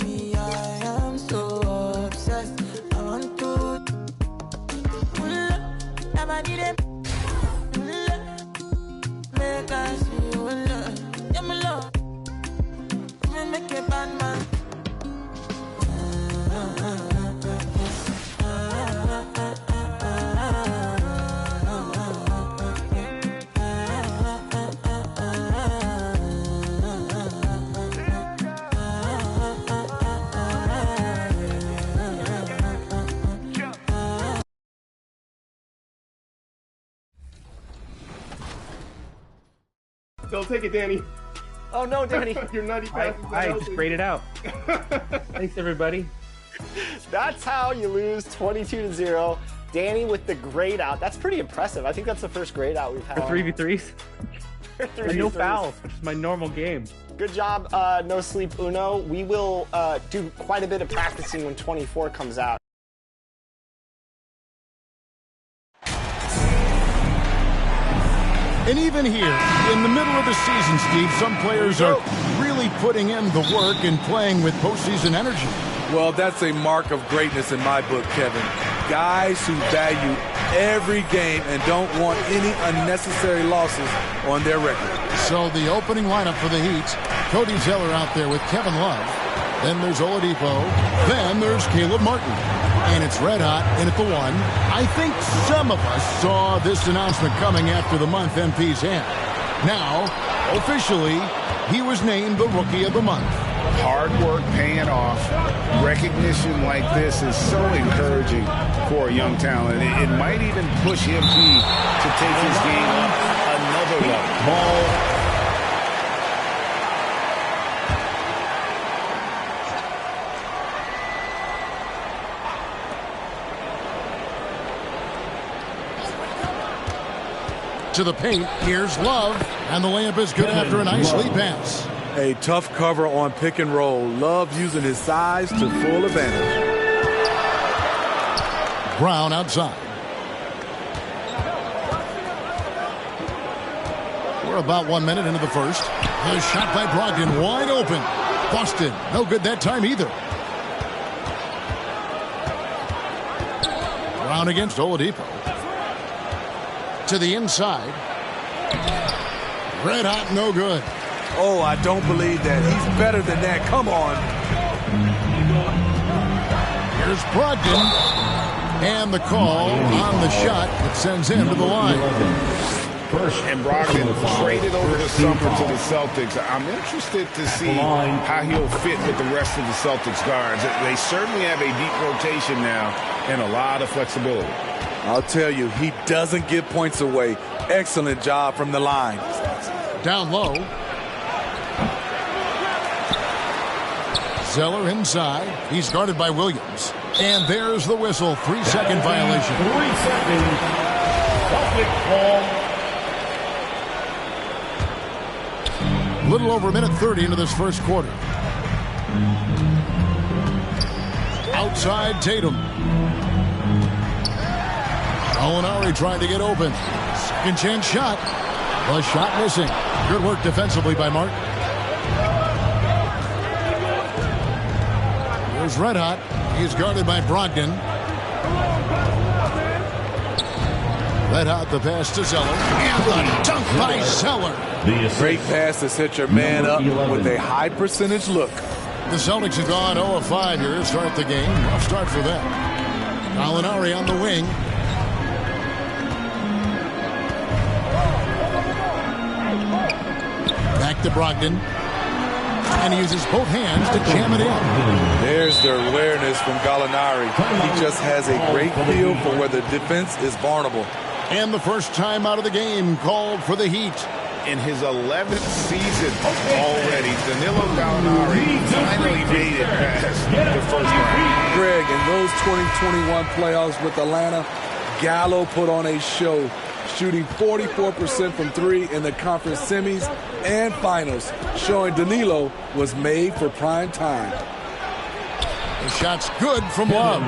Speaker 11: me. I am so obsessed. I want to never need it. Make us feel love. Yeah, my love. Make a bad man.
Speaker 12: Don't take it, Danny. Oh no, Danny. Your nutty pass is
Speaker 18: I just sprayed it out. Thanks, everybody.
Speaker 12: That's how you lose 22-0. Danny with the grade out. That's pretty impressive. I think that's the first grade out we've had.
Speaker 18: For 3v3s?
Speaker 12: And
Speaker 18: no fouls, which is my normal game.
Speaker 12: Good job, No Sleep Uno. We will do quite a bit of practicing when 24 comes out.
Speaker 2: And even here, in the middle of the season, Steve, some players are really putting in the work and playing with postseason energy.
Speaker 19: Well, that's a mark of greatness in my book, Kevin. Guys who value every game and don't want any unnecessary losses on their record.
Speaker 2: So the opening lineup for the Heat, Cody Zeller out there with Kevin Love. Then there's Oladipo. Then there's Caleb Martin. And it's red hot in at the 1. I think some of us saw this announcement coming after the month MP's hand. Now, officially, he was named the Rookie of the Month.
Speaker 4: Hard work paying off. Recognition like this is so encouraging for a young talent. It might even push MP to take his game up another level. Ball.
Speaker 2: To the paint, here's Love, and the layup is good after a nice lead pass.
Speaker 19: A tough cover on pick and roll. Love using his size to full advantage.
Speaker 2: Brown outside. We're about 1 minute into the first. A shot by Brogdon, wide open. Boston, no good that time either. Brown against Oladipo. To the inside. Red hot, no good.
Speaker 19: Oh, I don't believe that. He's better than that. Come on.
Speaker 2: Here's Brogdon. And the call on the shot that sends him to the line.
Speaker 4: And Brogdon traded over to Summer to the Celtics. I'm interested to see how he'll fit with the rest of the Celtics guards. They certainly have a deep rotation now and a lot of flexibility.
Speaker 19: I'll tell you, he doesn't give points away. Excellent job from the line.
Speaker 2: Down low. Zeller inside. He's guarded by Williams. And there's the whistle. 3-second violation.
Speaker 16: 3 seconds. Celtic ball.
Speaker 2: Little over a minute 30 into this first quarter. Outside Tatum. Gallinari trying to get open. Second chance shot. The shot missing. Good work defensively by Martin. Here's Red Hot. He's guarded by Brogdon. Red Hot the pass to Zeller. And the dunk by Zeller.
Speaker 19: Great pass to set your man up with a high percentage look.
Speaker 2: The Celtics have gone 0 of 5 here to start the game. Rough start for them. Gallinari on the wing. Back to Brogdon. And he uses both hands to jam it in.
Speaker 19: There's the awareness from Gallinari. He just has a great feel for where the defense is vulnerable.
Speaker 2: And the first time out of the game called for the Heat.
Speaker 4: In his 11th season already, Danilo Gallinari finally made it past the first round.
Speaker 19: Greg, in those 2021 playoffs with Atlanta, Gallo put on a show, shooting 44% from 3 in the conference semis and finals, showing Danilo was made for prime time.
Speaker 2: The shot's good from Love.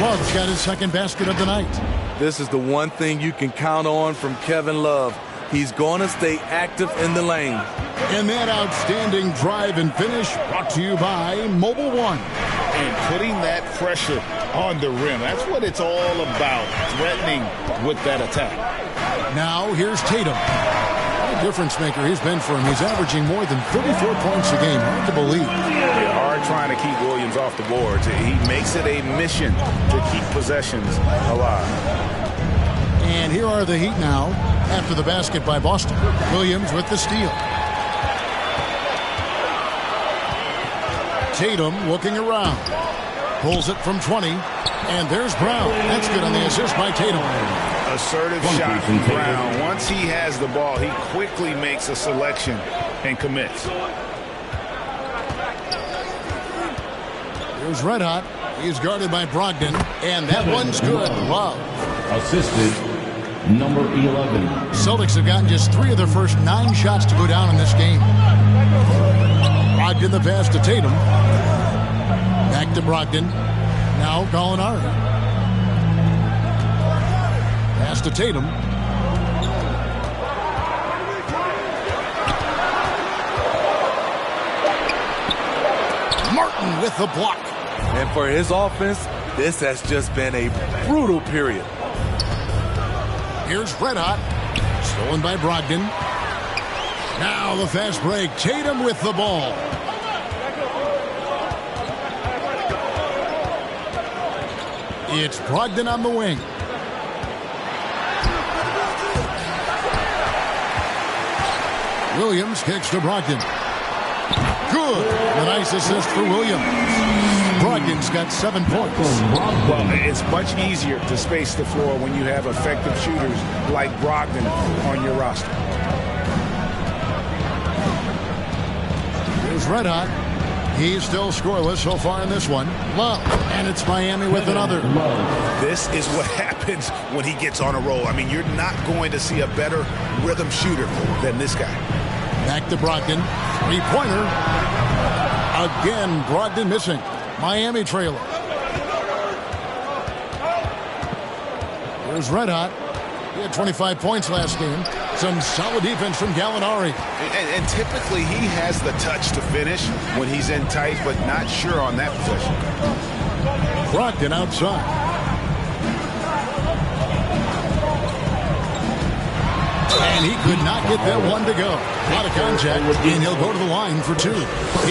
Speaker 2: Love's got his second basket of the night.
Speaker 19: This is the one thing you can count on from Kevin Love. He's going to stay active in the lane.
Speaker 2: And that outstanding drive and finish brought to you by Mobile One.
Speaker 4: And putting that pressure on the rim. That's what it's all about, threatening with that attack.
Speaker 2: Now here's Tatum. What a difference maker he's been for him. He's averaging more than 34 points a game. Hard to believe.
Speaker 4: Yeah, hard trying to keep Williams off the boards. He makes it a mission to keep possessions alive.
Speaker 2: And here are the Heat now after the basket by Boston. Williams with the steal. Tatum looking around. Pulls it from 20. And there's Brown. That's good on the assist by Tatum.
Speaker 4: Assertive shot from Brown. Once he has the ball, he quickly makes a selection and commits.
Speaker 2: Here's Red Hot. He's guarded by Brogdon. And that one's good. Love.
Speaker 16: Assisted, number 11.
Speaker 2: Celtics have gotten just 3 of their first 9 shots to go down in this game. Brogdon the pass to Tatum. Back to Brogdon. Now Gallinari. Pass to Tatum. Martin with the block.
Speaker 19: And for his offense, this has just been a brutal period.
Speaker 2: Here's Red Hot. Stolen by Brogdon. Now the fast break. Tatum with the ball. It's Brogdon on the wing. Williams kicks to Brogdon. Good. A nice assist for Williams. Brogdon's got 7 points.
Speaker 4: Well, it's much easier to space the floor when you have effective shooters like Brogdon on your roster.
Speaker 2: Here's Red Hot. He's still scoreless so far in this one. Love. And it's Miami with another.
Speaker 4: This is what happens when he gets on a roll. I mean, you're not going to see a better rhythm shooter than this guy.
Speaker 2: Back to Brogdon. 3-pointer. Again, Brogdon missing. Miami trailer. Here's Red Hot. He had 25 points last game. Some solid defense from Gallinari.
Speaker 4: And typically he has the touch to finish when he's in tight, but not sure on that possession.
Speaker 2: Brogdon outside. And he could not get that one to go. A lot of contact, and he'll go to the line for 2.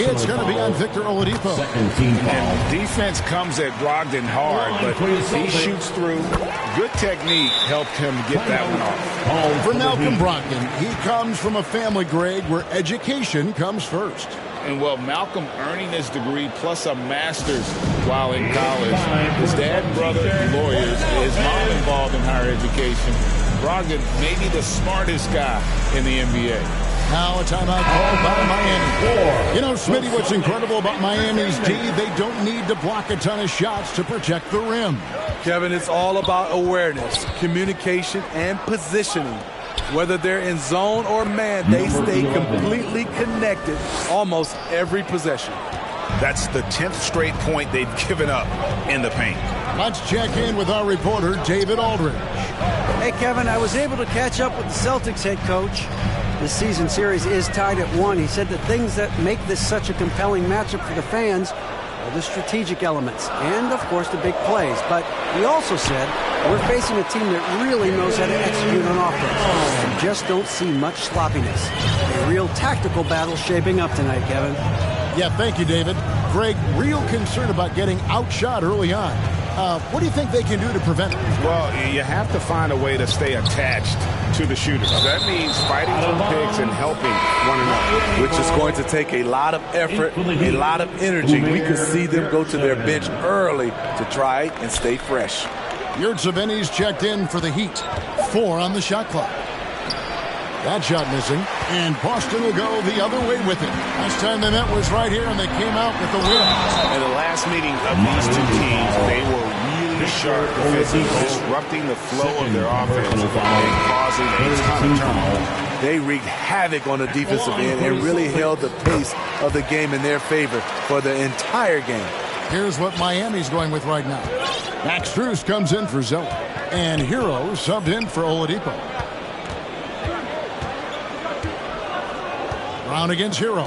Speaker 2: It's going to be on Victor Oladipo.
Speaker 4: And defense comes at Brogdon hard, but he shoots through. Good technique helped him get that one off.
Speaker 2: For Malcolm Brogdon, he comes from a family, Greg, where education comes first.
Speaker 4: And, well, Malcolm earning his degree plus a master's while in college. His dad and brother lawyers. His mom involved in higher education. Brogdon may be the smartest guy in the NBA.
Speaker 2: Now a timeout called by Miami. You know, Smitty, what's incredible about Miami's D, they don't need to block a ton of shots to protect the rim.
Speaker 19: Kevin, it's all about awareness, communication, and positioning. Whether they're in zone or man, they stay completely connected almost every possession.
Speaker 7: That's the 10th straight point they've given up in the paint.
Speaker 2: Let's check in with our reporter, David Aldridge.
Speaker 3: Hey, Kevin, I was able to catch up with the Celtics head coach. This season series is tied at 1. He said the things that make this such a compelling matchup for the fans are the strategic elements and, of course, the big plays. But he also said we're facing a team that really knows how to execute on offense. We just don't see much sloppiness. A real tactical battle shaping up tonight, Kevin.
Speaker 2: Yeah, thank you, David. Greg, real concern about getting outshot early on. What do you think they can do to prevent it?
Speaker 7: Well, you have to find a way to stay attached to the shooters. That means fighting for picks and helping one another.
Speaker 19: Which is going to take a lot of effort, a lot of energy. We could see them go to their bench early to try and stay fresh.
Speaker 2: Yurtseven's checked in for the Heat. 4 on the shot clock. That shot missing, and Boston will go the other way with it. Last time they met was right here, and they came out with the win.
Speaker 7: In the last meeting of these two teams, they were really sharp defensively, disrupting the flow of their offense and causing a ton of turnovers.
Speaker 19: They wreaked havoc on the defensive end and really held the pace of the game in their favor for the entire game.
Speaker 2: Here's what Miami's going with right now. Max Strus comes in for Zeller, and Hero subbed in for Oladipo. Brown against Hero.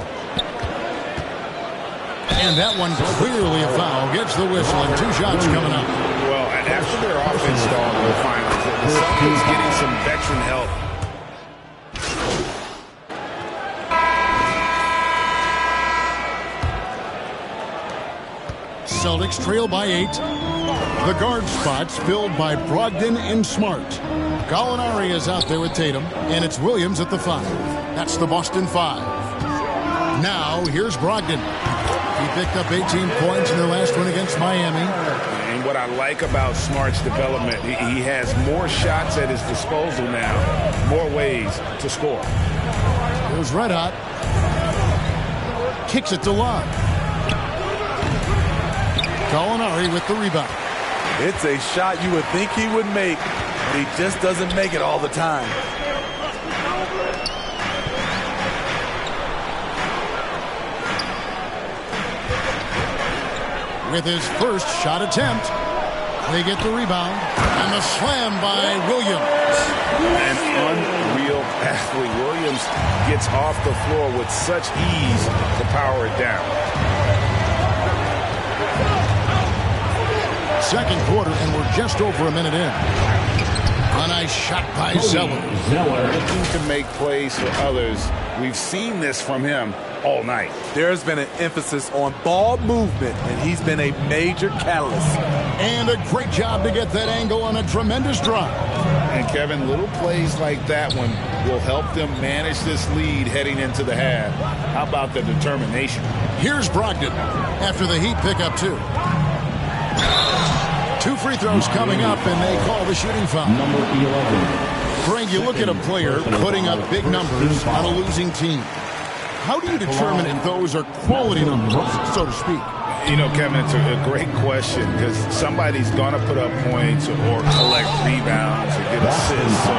Speaker 2: And that one clearly a foul. Gets the whistle, and 2 shots coming up.
Speaker 7: Well, and after their offense stalled in the finals, the Celtics getting some veteran help.
Speaker 2: Celtics trail by 8. The guard spots filled by Brogdon and Smart. Gallinari is out there with Tatum, and it's Williams at the 5. That's the Boston 5. Now, here's Brogdon. He picked up 18 points in their last win against Miami.
Speaker 7: And what I like about Smart's development, he has more shots at his disposal now, more ways to score.
Speaker 2: Here's Red Hot. Kicks it to Love. Gallinari with the rebound.
Speaker 19: It's a shot you would think he would make, but he just doesn't make it all the time.
Speaker 2: With his first shot attempt, they get the rebound, and the slam by Williams.
Speaker 7: An unreal athlete. Williams gets off the floor with such ease to power it down.
Speaker 2: Second quarter, and we're just over a minute in. A nice shot by Zeller.
Speaker 7: Looking to make plays for others. We've seen this from him all night.
Speaker 19: There's been an emphasis on ball movement, and he's been a major catalyst.
Speaker 2: And a great job to get that angle on a tremendous drive.
Speaker 7: And Kevin, little plays like that one will help them manage this lead heading into the half. How about the determination?
Speaker 2: Here's Brogdon after the Heat pick up 2. 2 free throws coming up, and they call the shooting foul.
Speaker 16: Number 11.
Speaker 2: Greg, you look at a player putting up big numbers on a losing team. How do you determine if those are quality numbers, so to speak?
Speaker 7: You know, Kevin, it's a great question because somebody's going to put up points or collect rebounds or get assists. So,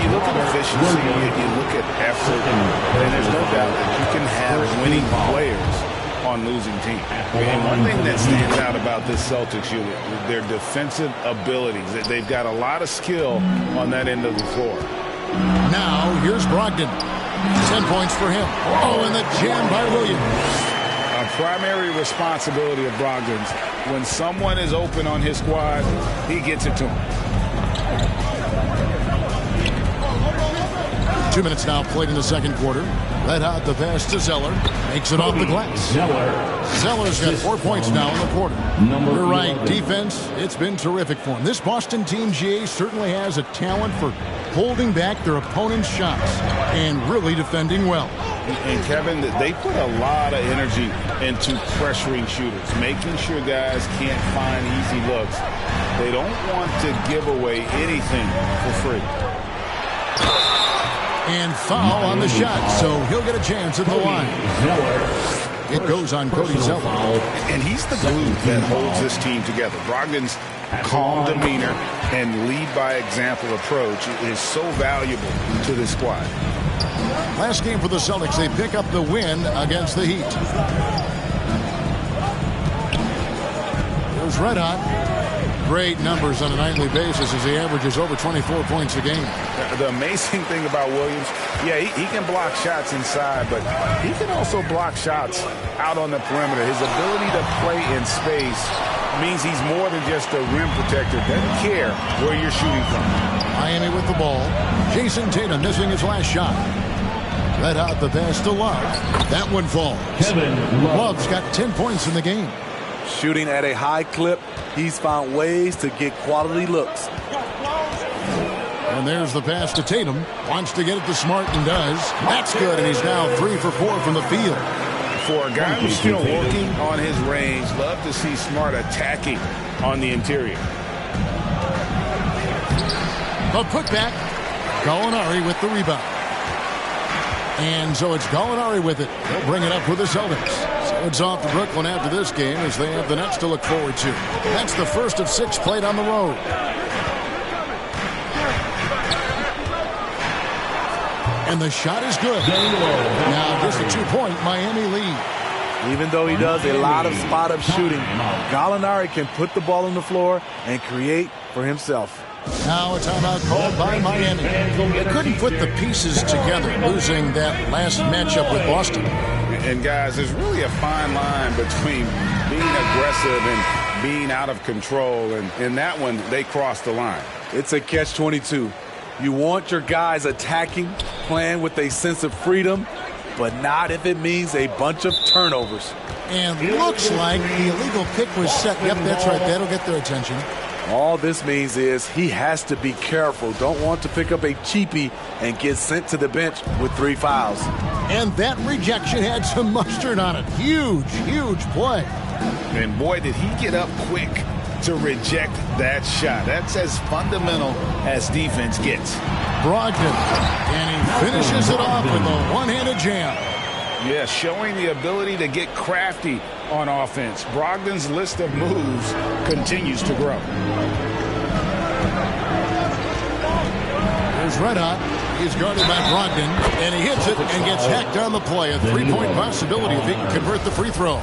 Speaker 7: you look at efficiency, you look at effort, and there's no doubt that you can have winning players on losing teams. And one thing that stands out about this Celtics unit is their defensive abilities. They've got a lot of skill on that end of the floor.
Speaker 2: Now, here's Brogdon. 10 points for him. Oh, and the jam by Williams.
Speaker 7: A primary responsibility of Brogdon's. When someone is open on his squad, he gets it to him.
Speaker 2: 2 minutes now played in the second quarter. Red Hot the pass to Zeller. Makes it off the glass. Zeller's got 4 points now in the quarter. You're right. Defense, it's been terrific for him. This Boston team, GA, certainly has a talent for holding back their opponent's shots and really defending well.
Speaker 7: And Kevin, they put a lot of energy into pressuring shooters, making sure guys can't find easy looks. They don't want to give away anything for free.
Speaker 2: And foul on the shot, so he'll get a chance at the line. It goes on Cody Zeller.
Speaker 7: And he's the glue that holds this team together. Brogdon's calm demeanor and lead-by-example approach is so valuable to this squad.
Speaker 2: Last game for the Celtics, they pick up the win against the Heat. Here's Red Hot. Great numbers on a nightly basis as he averages over 24 points a game.
Speaker 7: The amazing thing about Williams, yeah, he can block shots inside, but he can also block shots out on the perimeter. His ability to play in space means he's more than just a rim protector. Doesn't care where you're shooting from.
Speaker 2: Miami with the ball. Jason Tatum missing his last shot. Red Hot the pass to Love. That one falls. Love's got 10 points in the game.
Speaker 19: Shooting at a high clip, he's found ways to get quality looks.
Speaker 2: And there's the pass to Tatum. Wants to get it to Smart and does. That's good, and he's now 3 for 4 from the field.
Speaker 7: For a guy who's still working on his range, love to see Smart attacking on the interior.
Speaker 2: A putback. Gallinari with the rebound. And so it's Gallinari with it. He'll bring it up with the Celtics. So it's off to Brooklyn after this game as they have the Nets to look forward to. That's the first of 6 played on the road. And the shot is good. Now just a 2-point Miami lead.
Speaker 19: Even though he does a lot of spot-up shooting, Gallinari can put the ball on the floor and create for himself.
Speaker 2: Now a timeout called by Miami. They couldn't put the pieces together, losing that last matchup with Boston.
Speaker 7: And guys, there's really a fine line between being aggressive and being out of control. And in that one, they crossed the line.
Speaker 19: It's a catch-22. You want your guys attacking, playing with a sense of freedom, but not if it means a bunch of turnovers.
Speaker 2: And looks like the illegal pick was set. Yep, that's right. That'll get their attention.
Speaker 19: All this means is he has to be careful. Don't want to pick up a cheapie and get sent to the bench with 3 fouls.
Speaker 2: And that rejection had some mustard on it. Huge, huge play.
Speaker 7: And boy, did he get up quick to reject that shot. That's as fundamental as defense gets.
Speaker 2: Brogdon, and he finishes it off with a one-handed jam.
Speaker 7: Yeah, showing the ability to get crafty on offense. Brogdon's list of moves continues to grow.
Speaker 2: Here's Red Hot. He's guarded by Brogdon, and he hits it and gets hacked on the play. A 3-point possibility if he can convert the free throw.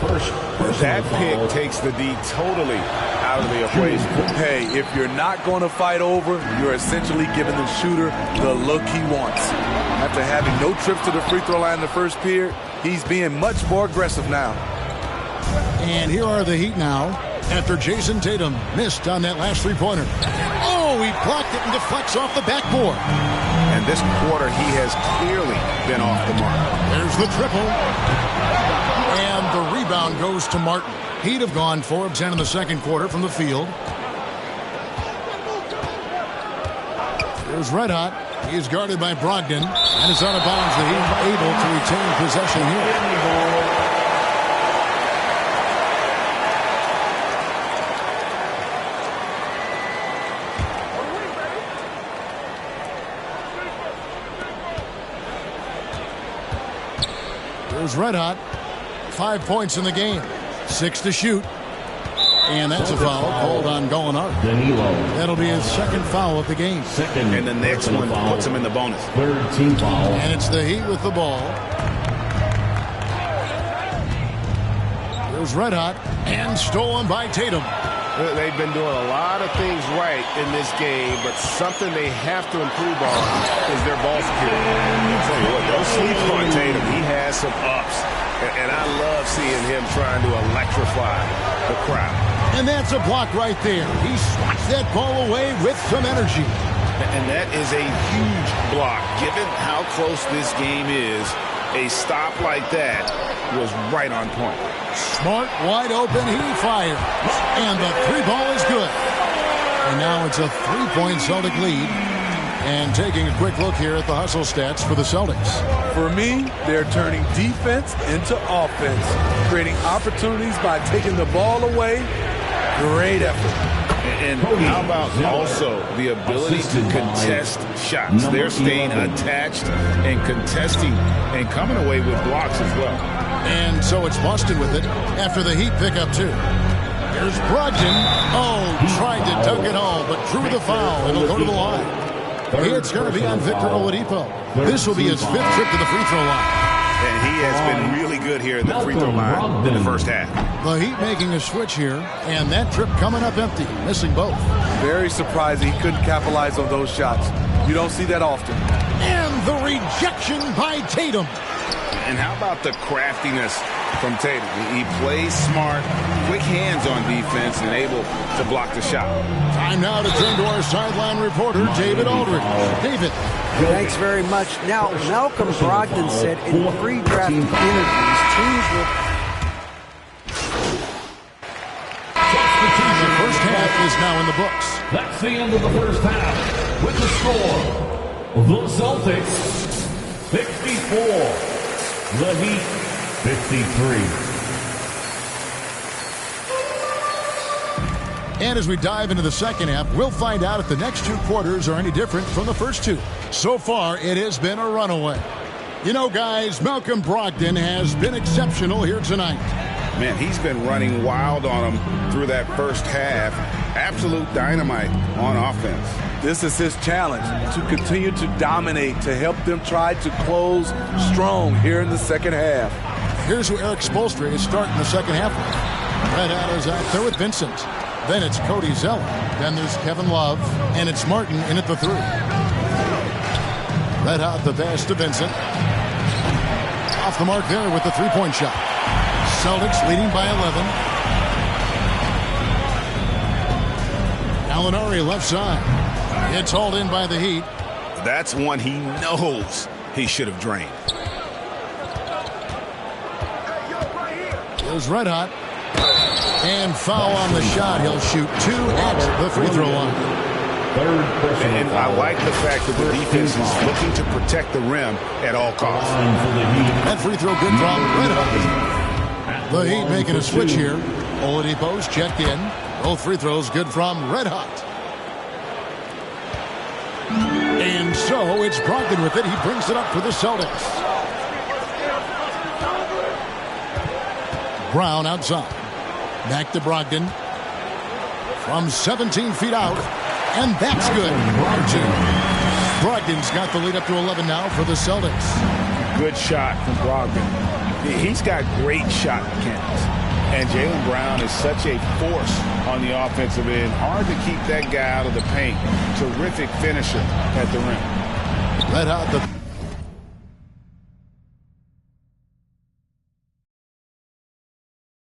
Speaker 7: That pick takes the D totally out of the equation.
Speaker 19: Hey, if you're not going to fight over, you're essentially giving the shooter the look he wants. After having no trips to the free throw line in the first period, he's being much more aggressive now.
Speaker 2: And here are the Heat now after Jason Tatum missed on that last three-pointer. Oh, he blocked it and deflects off the backboard.
Speaker 7: And this quarter, he has clearly been off the mark.
Speaker 2: There's the triple. And the rebound goes to Martin. Heat have gone 4 of 10 in the second quarter from the field. There's Red Hot. He is guarded by Brogdon, and it's out of bounds. The Heat able to retain possession here. There's Red Hot. 5 points in the game. 6 to shoot. And that's a foul called on Gallinari. That'll be his second foul of the game.
Speaker 7: And the next one puts him in the bonus.
Speaker 16: Third team foul.
Speaker 2: And it's the Heat with the ball. There's Red Hot. And stolen by Tatum.
Speaker 7: They've been doing a lot of things right in this game, but something they have to improve on is their ball security. I'll tell you what, don't sleep on Tatum. He has some ups, and I love seeing him trying to electrify the crowd.
Speaker 2: And that's a block right there. He swats that ball away with some energy.
Speaker 7: And that is a huge block. Given how close this game is, a stop like that was right on point.
Speaker 2: Smart, wide open, he fires. And the 3-ball is good. And now it's a 3-point Celtic lead. And taking a quick look here at the hustle stats for the Celtics.
Speaker 19: For me, they're turning defense into offense, creating opportunities by taking the ball away. Great effort.
Speaker 4: And how about also the ability to contest shots? They're staying attached and contesting and coming away with blocks as well.
Speaker 2: And so it's Boston with it after the Heat pick up 2. Here's Brogdon. Oh, tried to dunk it home, but drew the foul. It'll go to the line. It's going to be on Victor Oladipo. This will be his 5th trip to the free throw line.
Speaker 7: And he has been really good here in the free throw line in the first half.
Speaker 2: The Heat making a switch here, and that trip coming up empty, missing both.
Speaker 19: Very surprising he couldn't capitalize on those shots. You don't see that often.
Speaker 2: And the rejection by Tatum.
Speaker 4: And how about the craftiness from Tatum? He plays smart, quick hands on defense, and able to block the shot.
Speaker 2: Time now to turn to our sideline reporter, David Aldridge. David.
Speaker 3: Thanks very much. Now, Malcolm Brogdon said in pre-draft interviews, teams will...
Speaker 2: The first half is now in the books.
Speaker 16: That's the end of the first half. With the score, the Celtics 64, the Heat 53.
Speaker 2: And as we dive into the second half, we'll find out if the next 2 quarters are any different from the first 2. So far, it has been a runaway. You know, guys, Malcolm Brogdon has been exceptional here tonight.
Speaker 4: Man, he's been running wild on them through that first half. Absolute dynamite on offense.
Speaker 19: This is his challenge, to continue to dominate, to help them try to close strong here in the second half.
Speaker 2: Here's who Eric Spoelstra is starting the second half with. Red Hat is out there with Vincent. Then it's Cody Zeller. Then there's Kevin Love. And it's Martin in at the 3. Red Hot the pass to Vincent. Off the mark there with the 3-point shot. Celtics leading by 11. Gallinari left side. It's hauled in by the Heat.
Speaker 4: That's one he knows he should have drained.
Speaker 2: Here's Red Hot. And foul on the shot. He'll shoot 2 at the free throw line.
Speaker 4: And I like the fact that the defense is looking to protect the rim at all costs.
Speaker 2: That free throw good from Red Hot. The Heat making a switch here. Oladipo's checked in. Both free throws good from Red Hot. And so it's Brogdon with it. He brings it up for the Celtics. Brown outside. Back to Brogdon. From 17 feet out. And that's good. Brogdon's got the lead up to 11 now for the Celtics.
Speaker 4: Good shot from Brogdon. He's got great shot mechanics. And Jaylen Brown is such a force on the offensive end. Hard to keep that guy out of the paint. Terrific finisher at the rim.
Speaker 2: Red Hot the